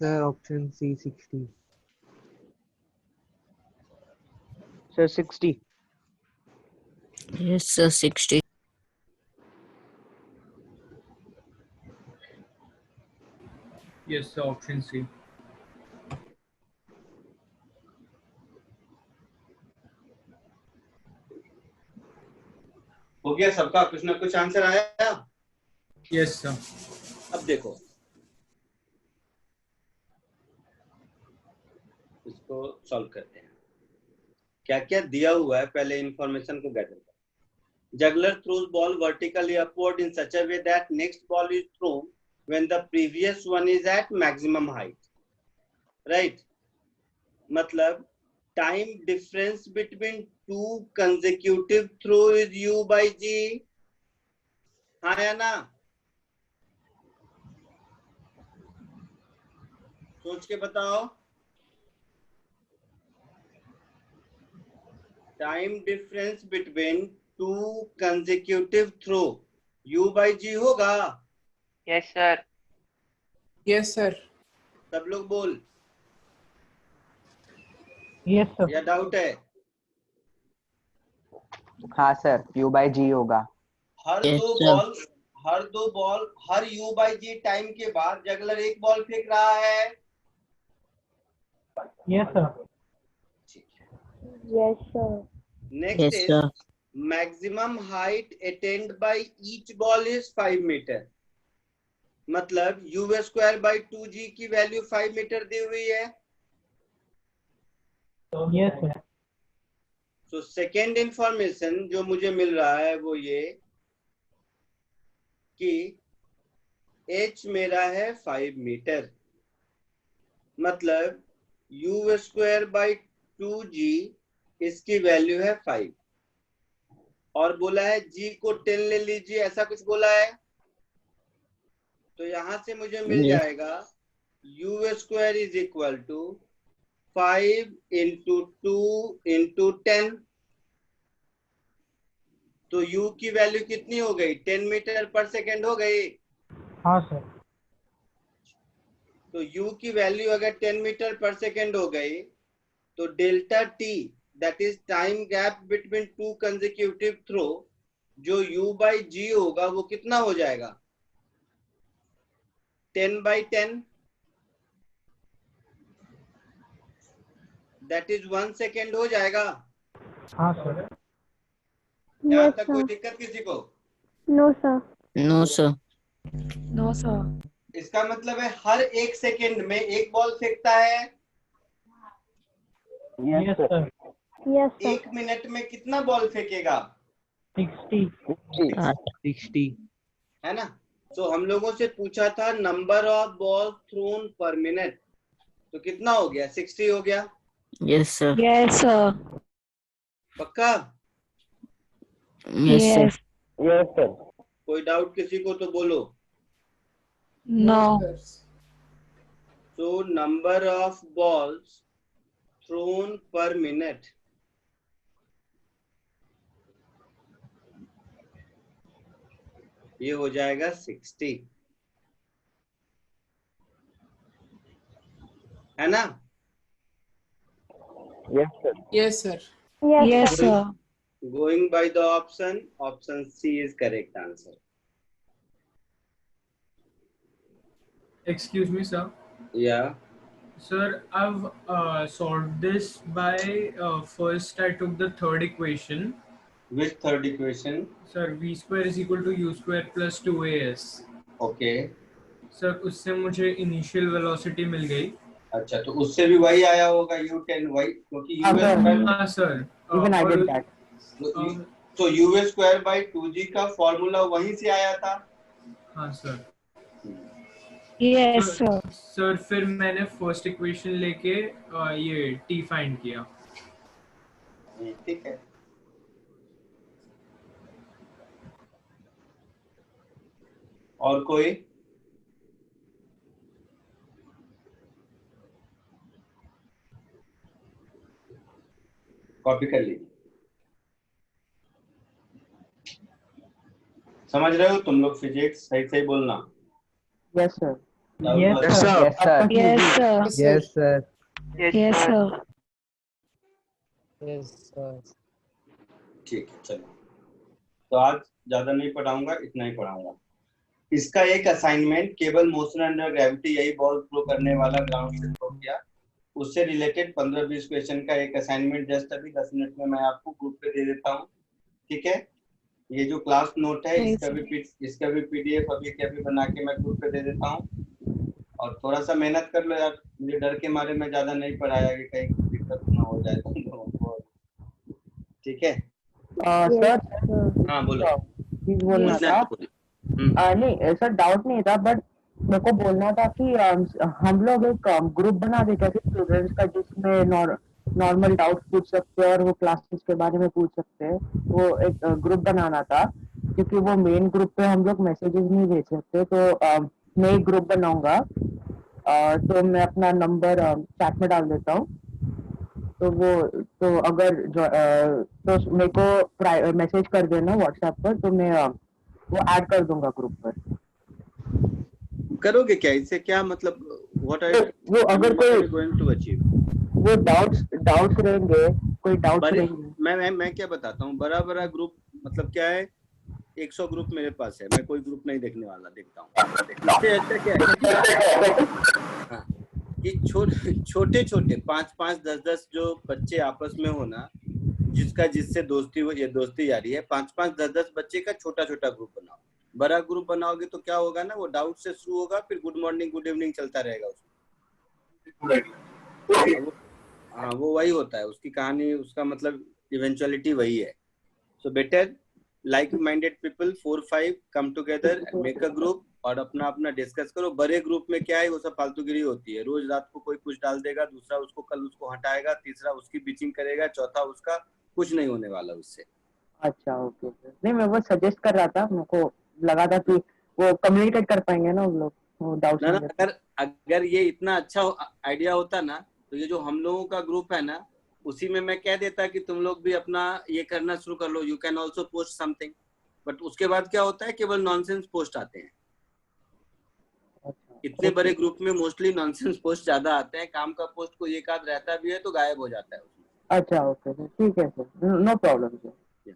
L: Sir, option C, 60.
C: Sir, 60.
M: Yes, sir, 60.
J: Yes, sir, option C.
A: हो गया सबका, कुछ ना कुछ आंसर आया?
J: Yes, sir.
A: अब देखो, इसको सॉल्व करते हैं। क्या क्या दिया हुआ है, पहले इंफॉर्मेशन को गैदर करो। Juggler throws ball vertically upward in such a way that next ball is thrown when the previous one is at maximum height. Right? मतलब time difference between two consecutive throw is U by G. हाँ या ना? सोच के बताओ। Time difference between two consecutive throw U by G होगा।
H: Yes sir.
E: Yes sir.
A: सब लोग बोल,
L: यस सर।
A: या डाउट है?
B: हाँ सर, U by G होगा।
A: हर
M: Yes,
A: दो
M: sir.
A: बॉल हर U by G टाइम के बाद जगलर एक बॉल फेंक रहा है।
L: Yes sir.
D: Yes, sir.
A: Next
M: Yes,
A: is
M: sir.
A: Maximum height attained by each ball is 5 meter. मतलब U स्क्वायर बाय 2G की वैल्यू 5 मीटर दी हुई है।
L: Yes sir.
A: तो सेकेंड इंफॉर्मेशन जो मुझे मिल रहा है वो ये कि h मेरा है 5 मीटर, मतलब U स्क्वायर बाई 2G इसकी वैल्यू है 5, और बोला है G को 10 ले लीजिए, ऐसा कुछ बोला है। तो यहां से मुझे मिल
M: Yes.
A: जाएगा U स्क्वायर is equal to 5 into 2 into 10। तो U की वैल्यू कितनी हो गई? 10 मीटर पर सेकेंड हो गई।
L: हाँ सर।
A: तो U की वैल्यू अगर 10 मीटर पर सेकेंड हो गई तो delta T that is time gap between two consecutive throw जो U बाई G होगा वो कितना हो जाएगा? 10 बाई 10 दैट इज 1 सेकेंड हो जाएगा।
L: हाँ सर।
A: यहाँ
D: Yes,
A: तक कोई
D: sir.
A: दिक्कत किसी को?
D: No, sir.
M: No, sir.
I: No sir.
A: इसका मतलब है हर एक सेकेंड में एक बॉल फेंकता है।
L: Yes sir.
D: Yes, sir.
A: एक मिनट में कितना बॉल फेंकेगा?
L: 60
A: है ना? तो हम लोगों से पूछा था number of ball thrown per minute, तो कितना हो गया? 60 हो गया।
M: Yes, sir.
I: Yes sir.
A: पक्का?
M: Yes, sir.
B: Yes sir.
A: कोई डाउट किसी को तो बोलो।
I: No.
A: So number of balls thrown per minute ये हो जाएगा 60, है ना?
B: Yes sir.
E: Yes sir.
D: Yes,
I: yes
D: sir.
I: Sir.
A: Going by the option C is correct answer.
J: Excuse me, sir.
A: Yeah.
J: Sir, I've solved this by first I took the third equation.
A: Which third equation?
J: Sir, v square is equal to u square plus 2as.
A: Okay.
J: Sir, उससे मुझे initial velocity मिल गई।
A: अच्छा, तो उससे भी वही आया होगा U10 वही, क्योंकि
B: हाँ,
A: U
B: sir.
A: स्क्वायर
J: हाँ sir.
B: Even I did that.
A: तो U स्क्वायर बाई 2G का फॉर्मूला वहीं से आया था।
J: हाँ सर।
I: Yes sir.
J: सर फिर मैंने फर्स्ट इक्वेशन लेके ये t फाइंड किया।
A: ठीक है। और कोई? कॉपी कर लीजिए। समझ रहे हो तुम लोग फिजिक्स? सही सही बोलना।
B: Yes sir.
L: Yes sir.
B: Yes sir.
I: Yes sir.
L: Yes sir.
I: Yes sir.
L: Yes sir.
A: ठीक है, चलो। तो आज ज्यादा नहीं पढ़ाऊंगा, इतना ही पढ़ाऊंगा। इसका एक assignment cable motion under gravity, यही बॉल थ्रो करने वाला ग्राउंड से थ्रो किया, उससे रिलेटेड 15-20 क्वेश्चन का एक असाइनमेंट जस्ट अभी 10 मिनट में मैं आपको ग्रुप पे दे देता हूँ। ठीक है? ये जो क्लास नोट है इसका भी पीडीएफ अभी के अभी बना के मैं ग्रुप पे दे देता हूँ। और थोड़ा सा मेहनत कर लो यार, मुझे डर के मारे मैं ज्यादा नहीं पढ़ाया कि कहीं दिक्कत ना हो जाए तुम लोगों को। ठीक है?
B: सर।
A: हाँ बोलो।
B: चीज बोलना
A: पूछना
B: था।
A: है तो बोलो।
B: नहीं सर, डाउट नहीं था, बट मेरे को बोलना था कि हम लोग एक ग्रुप बना देते थे स्टूडेंट्स का, जिसमें नॉर्मल डाउट पूछ सकते हैं और वो क्लासेस के बारे में पूछ सकते हैं। वो एक ग्रुप बनाना था, क्योंकि वो मेन ग्रुप पे हम लोग मैसेजेस नहीं भेज सकते। तो मैं एक ग्रुप बनाऊंगा, तो मैं अपना नंबर चैट में डाल देता हूँ। तो तो अगर तो मेरे को मैसेज कर देना व्हाट्सएप पर, तो मैं वो ऐड कर दूंगा ग्रुप पर।
A: करोगे क्या इससे, क्या मतलब व्हाट आर
B: वो अगर कोई
A: गोइंग टू अचीव?
B: वो डाउट्स रहेंगे, कोई डाउट्स रहेंगे।
A: मैं क्या बताता हूँ, बड़ा बड़ा ग्रुप मतलब क्या है, 100 ग्रुप मेरे पास है, मैं कोई ग्रुप नहीं देखने वाला, देखता हूँ। इससे अच्छा क्या है हाँ, कि छोटे छोटे 5-5 10-10 जो बच्चे आपस में हो ना, जिसका जिससे दोस्ती यारी है, 5-5 10-10 बच्चे का छोटा छोटा ग्रुप बनाओ। बड़ा ग्रुप बनाओगे तो क्या होगा ना, वो डाउट से शुरू होगा, फिर गुड मॉर्निंग गुड इवनिंग चलता रहेगा उसमें। हाँ वो वही होता है, उसकी कहानी, उसका मतलब इवेंचुअलिटी वही है। So better like minded people 4-5 come together, make a group और अपना अपना डिस्कस करो। बड़े ग्रुप में क्या है, वो सब फालतूगिरी होती है, रोज रात को कोई कुछ डाल देगा, दूसरा उसको कल उसको हटाएगा, तीसरा उसकी बिचिंग करेगा, चौथा उसका, कुछ नहीं होने वाला उससे।
B: अच्छा ओके सर, नहीं मैं वो सजेस्ट कर रहा था, मेरे को लगा था कि वो कम्युनिकेट कर पाएंगे ना उन लोग, वो डाउट्स
A: ना, अगर ये इतना अच्छा आइडिया होता ना, तो ये जो हम लोगों का ग्रुप है ना, उसी में मैं कह देता कि तुम लोग भी अपना ये करना शुरू कर लो, you can also post something. But उसके बाद क्या होता है, केवल नॉनसेंस पोस्ट आते हैं। इतने बड़े ग्रुप में मोस्टली नॉनसेंस पोस्ट ज्यादा आते हैं, काम का पोस्ट कोई एक आध रहता भी है तो गायब हो जाता है उसमें।
B: अच्छा ओके सर, ठीक है sir, no problem sir.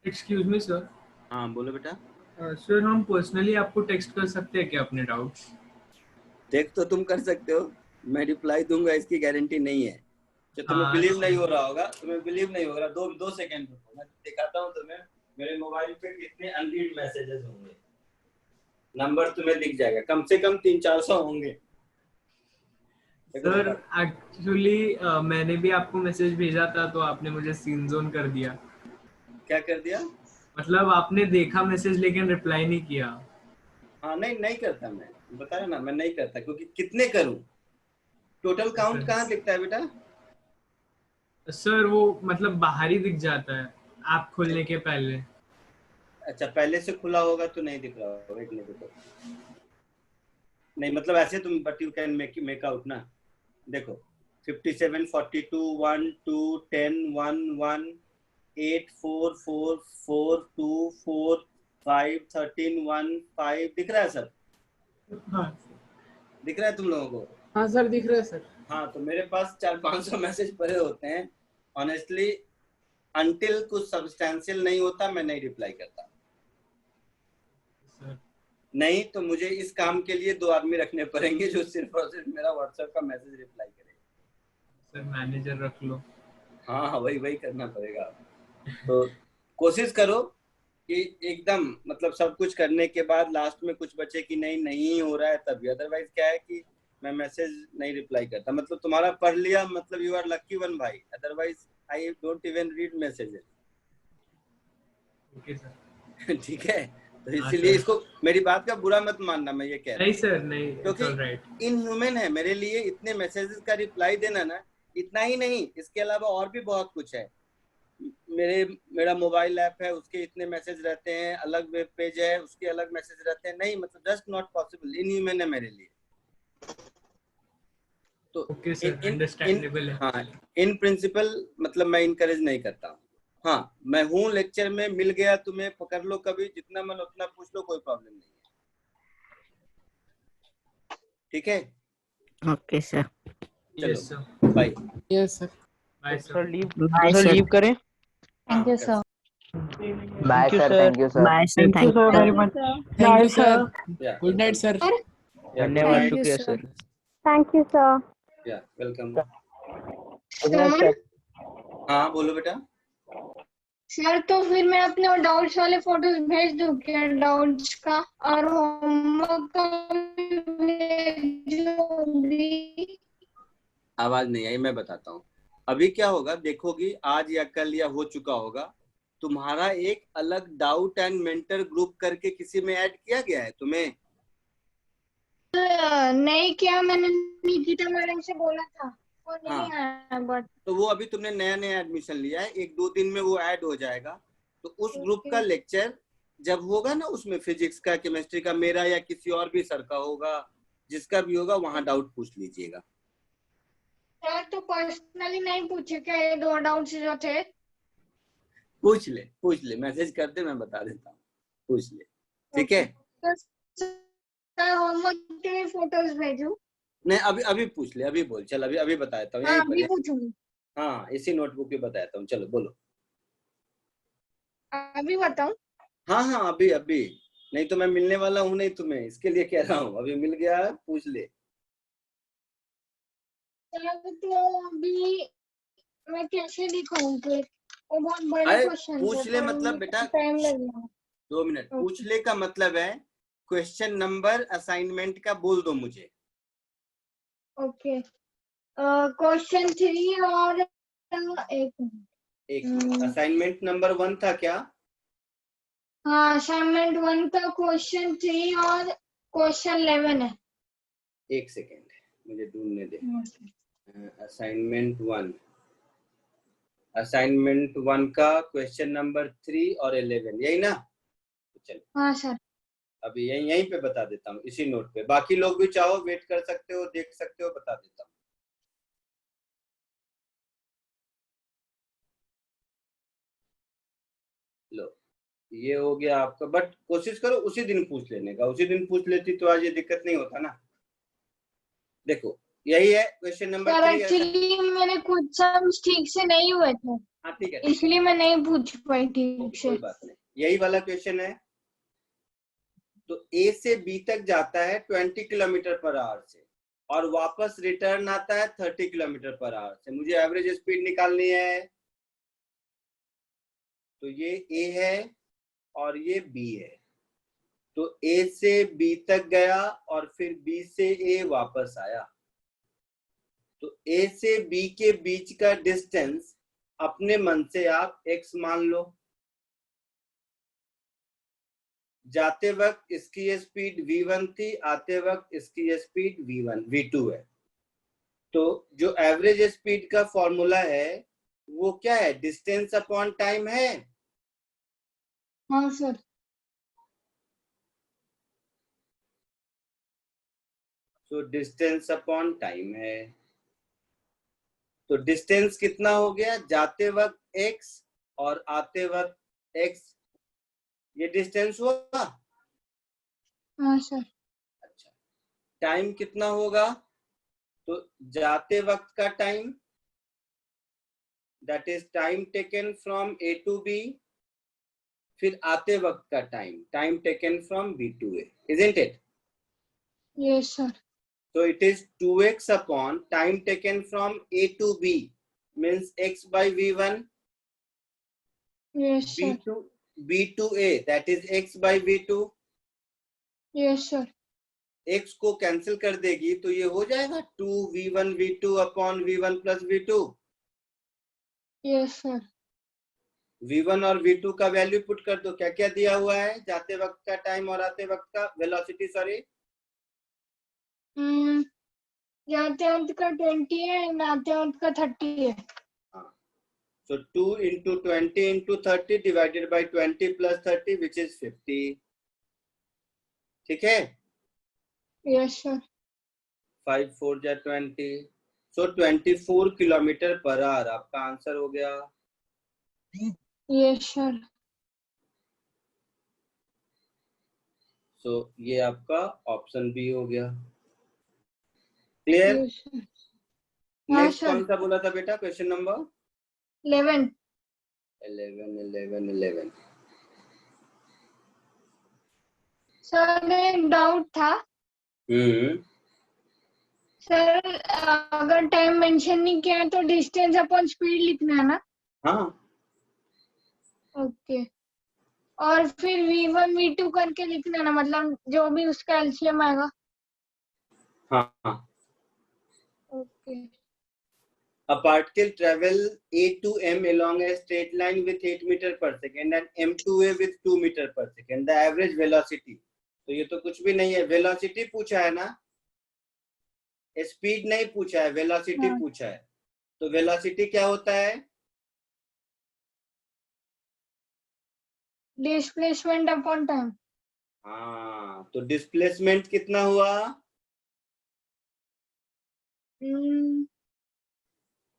J: Excuse me sir.
A: हाँ बोलो बेटा।
J: सर हम पर्सनली आपको टेक्स्ट कर सकते हैं क्या अपने डाउट्स?
A: टेक्स्ट तो तुम कर सकते हो, मैं रिप्लाई दूंगा इसकी गारंटी नहीं है। जो तुम्हें बिलीव नहीं हो रहा होगा, दो सेकंड रुको, मैं दिखाता हूँ तुम्हें मेरे मोबाइल पे कितने अनरीड मैसेजेस होंगे। नंबर तुम्हें दिख जाएगा, कम से कम 300-400 होंगे।
J: सर एक्चुअली मैंने भी आपको मैसेज भेजा था तो आपने मुझे सीन जोन कर दिया।
A: क्या कर दिया?
J: मतलब आपने देखा मैसेज लेकिन रिप्लाई नहीं किया।
A: हाँ नहीं करता, मैं बताया ना, मैं नहीं करता, क्योंकि कितने करूं, टोटल काउंट कहाँ दिखता है बेटा?
J: सर वो मतलब बाहर ही दिख जाता है ऐप खुलने के पहले।
A: अच्छा पहले से खुला होगा तो नहीं दिख रहा होगा, एक मिनट रुको। नहीं मतलब ऐसे तुम, but you can make out ना। देखो 57 42 1 2 10 1 1 8 4 4 4 2 4 5 13 1 5 दिख रहा है सर?
E: हाँ
A: दिख रहा है तुम लोगों को?
E: हाँ सर दिख रहा है सर।
A: हाँ तो मेरे पास 400-500 मैसेज पड़े होते हैं। ऑनेस्टली अनटिल कुछ सब्सटेंशियल नहीं होता मैं नहीं रिप्लाई करता। नहीं तो मुझे इस काम के लिए 2 आदमी रखने पड़ेंगे जो सिर्फ और सिर्फ मेरा व्हाट्सएप का मैसेज रिप्लाई करे।
J: सर मैनेजर रख लो।
A: हाँ वही करना पड़ेगा। तो कोशिश करो कि एकदम मतलब सब कुछ करने के बाद लास्ट में कुछ बचे कि नहीं हो रहा है तभी। अदरवाइज क्या है कि मैं मैसेज नहीं रिप्लाई करता, मतलब तुम्हारा पढ़ लिया मतलब यू आर लकी वन भाई, otherwise I don't even read messages.
J: Okay sir.
A: ठीक है, तो इसीलिए इसको मेरी बात का बुरा मत मानना, मैं ये कह रहा हूँ।
J: नहीं सर नहीं,
A: क्योंकि इनह्यूमन है मेरे लिए इतने मैसेजेस का रिप्लाई देना ना। इतना ही नहीं, इसके अलावा और भी बहुत कुछ है। मेरा मोबाइल ऐप है, उसके इतने मैसेज रहते हैं, अलग वेब पेज है उसके अलग मैसेज रहते हैं। नहीं मतलब जस्ट नॉट पॉसिबल, इनह्यूमन है मेरे लिए। तो
J: ओके सर, अंडरस्टैंडेबल है।
A: हाँ इन प्रिंसिपल मतलब मैं इनकरेज नहीं करता हूँ। हाँ मैं हूँ लेक्चर में, मिल गया तुम्हें पकड़ लो, कभी जितना मन उतना पूछ लो, कोई प्रॉब्लम नहीं है। ठीक है
M: ओके सर।
A: चलो bye.
E: Yes sir.
J: Bye sir.
C: Leave करें।
D: Thank you, sir.
C: Bye sir, thank you sir.
M: Bye sir, thank you
L: very much.
E: Thank you sir. Good night sir.
C: धन्यवाद,
I: Thank you,
C: शुक्रिया
I: sir.
C: Sir.
D: Thank you, sir.
A: या welcome.
K: Sir
A: हाँ बोलो बेटा।
K: Sir तो फिर मैं अपने डाउट्स वाले फोटोज भेज दूं क्या, डाउट्स का और होमवर्क का भेजूंगी?
A: आवाज नहीं आई, मैं बताता हूँ। अभी क्या होगा देखोगी, आज या कल या हो चुका होगा, तुम्हारा एक अलग डाउट एंड मेंटर ग्रुप करके किसी में ऐड किया गया है तुम्हें?
K: नहीं किया, मैंने निकिता मैडम से बोला था, वो नहीं
A: हाँ।
K: आया बट।
A: तो वो अभी तुमने नया एडमिशन लिया है, 1-2 दिन में वो ऐड हो जाएगा। तो उस ग्रुप का लेक्चर जब होगा ना, उसमें फिजिक्स का, केमिस्ट्री का, मेरा या किसी और भी सर का होगा, जिसका भी होगा, वहां डाउट पूछ लीजिएगा।
K: सर तो पर्सनली नहीं पूछे क्या ये 2 डाउट्स जो थे?
A: पूछ ले, मैसेज कर दे, मैं बता देता हूँ, पूछ ले, ठीक है?
K: तो सर होमवर्क के लिए फोटोज भेजूं?
A: नहीं, अभी पूछ ले, अभी बोल, चल अभी बता देता हूँ,
K: हाँ
A: यहीं
K: अभी
A: पर,
K: पूछूंगी।
A: हाँ इसी नोटबुक पे बता देता हूँ, चलो बोलो।
K: अभी बताऊं?
A: हाँ अभी, नहीं तो मैं मिलने वाला हूँ नहीं तुम्हें, इसके लिए कह रहा हूँ, अभी मिल गया, पूछ ले।
K: सर तो अभी मैं कैसे दिखाऊं कि वो बहुत बड़े
A: अरे
K: क्वेश्चन
A: पूछ ले मतलब बेटा,
K: टाइम लगेगा।
A: 2 मिनट, पूछ ले का मतलब है क्वेश्चन नंबर असाइनमेंट का बोल दो मुझे।
K: ओके, क्वेश्चन 3 और एक
A: एक असाइनमेंट नंबर 1 था क्या?
K: हाँ असाइनमेंट 1 का क्वेश्चन 3 और क्वेश्चन 11 है।
A: एक सेकेंड मुझे ढूंढने दे। असाइनमेंट 1 का क्वेश्चन नंबर 3 और 11 यही ना? चलो
K: हाँ सर।
A: अभी यहीं पे बता देता हूँ, इसी नोट पे। बाकी लोग भी चाहो वेट कर सकते हो, देख सकते हो, बता देता हूँ। लो ये हो गया आपका, बट कोशिश करो उसी दिन पूछ लेने का, उसी दिन पूछ लेती तो आज ये दिक्कत नहीं होता ना। देखो यही है क्वेश्चन नंबर 3।
K: एक्चुअली मेरे कुछ सम्स ठीक से नहीं हुए थे,
A: हाँ ठीक है,
K: इसलिए मैं नहीं पूछ पाई ठीक से।
A: कोई बात नहीं, यही वाला क्वेश्चन है। तो ए से बी तक जाता है 20 किलोमीटर पर आवर से और वापस रिटर्न आता है 30 किलोमीटर पर आवर से। मुझे एवरेज स्पीड निकालनी है। तो ये ए है और ये बी है। तो ए से बी तक गया और फिर बी से ए वापस आया। तो ए से बी के बीच का डिस्टेंस अपने मन से आप x मान लो। जाते वक्त इसकी स्पीड v1 थी, आते वक्त इसकी स्पीड v2 है। तो जो एवरेज स्पीड का फॉर्मूला है वो क्या है? डिस्टेंस अपॉन टाइम है।
K: हाँ सर।
A: तो डिस्टेंस अपॉन टाइम है। तो डिस्टेंस कितना हो गया? जाते वक्त x और आते वक्त x, ये डिस्टेंस हुआ।
K: हाँ सर।
A: अच्छा, टाइम कितना होगा? तो जाते वक्त का time, that is time taken from A to B, फिर आते वक्त का time, time taken from B to A, isn't it?
K: Yes sir.
A: So it is 2x upon time taken from A to B, means x by v1.
K: Yes sir.
A: B to A, that is x by v2.
K: Yes sir.
A: x को cancel कर देगी तो ये हो जाएगा 2v1 v2 upon v1 plus v2.
K: Yes sir.
A: v1 और v2 का value put कर दो। क्या क्या दिया हुआ है? जाते वक्त का टाइम और आते वक्त का वेलोसिटी, सॉरी
K: जाते वक्त का 20 है, आते वक्त का 30 है।
A: So 2 into 20 into 30 divided by 20 plus 30 which is 50. ठीक है?
K: Yes sir.
A: 5 4 जा 20, so 24 किलोमीटर पर आवर आपका आंसर हो गया।
K: Yes sir.
A: So ये आपका ऑप्शन बी हो गया। क्लियर? नेक्स्ट कौन सा बोला था बेटा? Question number
K: 11। सर एक डाउट था। सर अगर टाइम मेंशन नहीं किया है तो डिस्टेंस अपॉन स्पीड लिखना है ना?
A: हाँ।
K: ओके। और फिर v1 v2 करके लिखना है ना, मतलब जो भी उसका एलसीएम आएगा।
A: हाँ।
K: Okay.
A: A particle travel A to M along a straight line with 8 meter per second and M to A with 2 meter per second. The average velocity. तो ये तो कुछ भी नहीं है, वेलोसिटी पूछा है ना, स्पीड नहीं पूछा है, वेलोसिटी पूछा है। तो वेलोसिटी क्या होता है?
K: Displacement upon time.
A: हाँ, तो डिस्प्लेसमेंट कितना हुआ?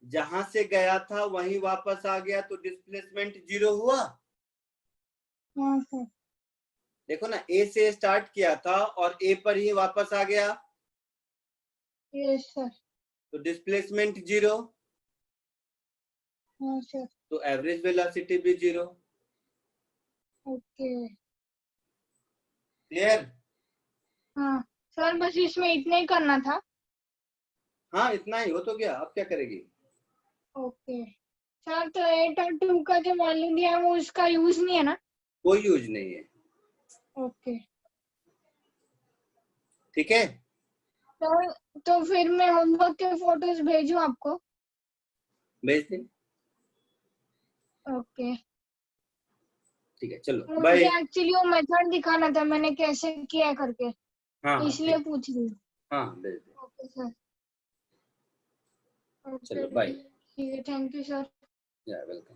A: जहां से गया था वहीं वापस आ गया तो डिस्प्लेसमेंट 0 हुआ।
K: हाँ सर।
A: देखो ना, ए से स्टार्ट किया था और ए पर ही वापस आ गया
K: यस सर।
A: तो डिस्प्लेसमेंट 0।
K: हाँ सर।
A: तो एवरेज वेलोसिटी भी 0।
K: ओके।
A: क्लियर?
K: हाँ सर, बस इसमें इतना ही करना था।
A: हाँ इतना ही हो तो गया, अब क्या करेगी?
K: ओके सर, तो 8 और 2 का जो वॉल्यूम दिया है वो उसका यूज नहीं है ना?
A: कोई यूज नहीं है।
K: ओके।
A: ठीक है,
K: तो फिर मैं होमवर्क के फोटोज भेजूं आपको?
A: भेज दे।
K: ओके।
A: ठीक है, चलो
K: मुझे
A: बाय।
K: एक्चुअली वो मेथड दिखाना था, मैंने कैसे किया करके,
A: हाँ
K: इसलिए
A: ठीक।
K: पूछ रही हूँ।
A: हाँ भेज दे।
K: Okay sir.
A: चलो
K: ओके
A: बाय।
K: ठीक है, थैंक यू सर।
A: या वेलकम।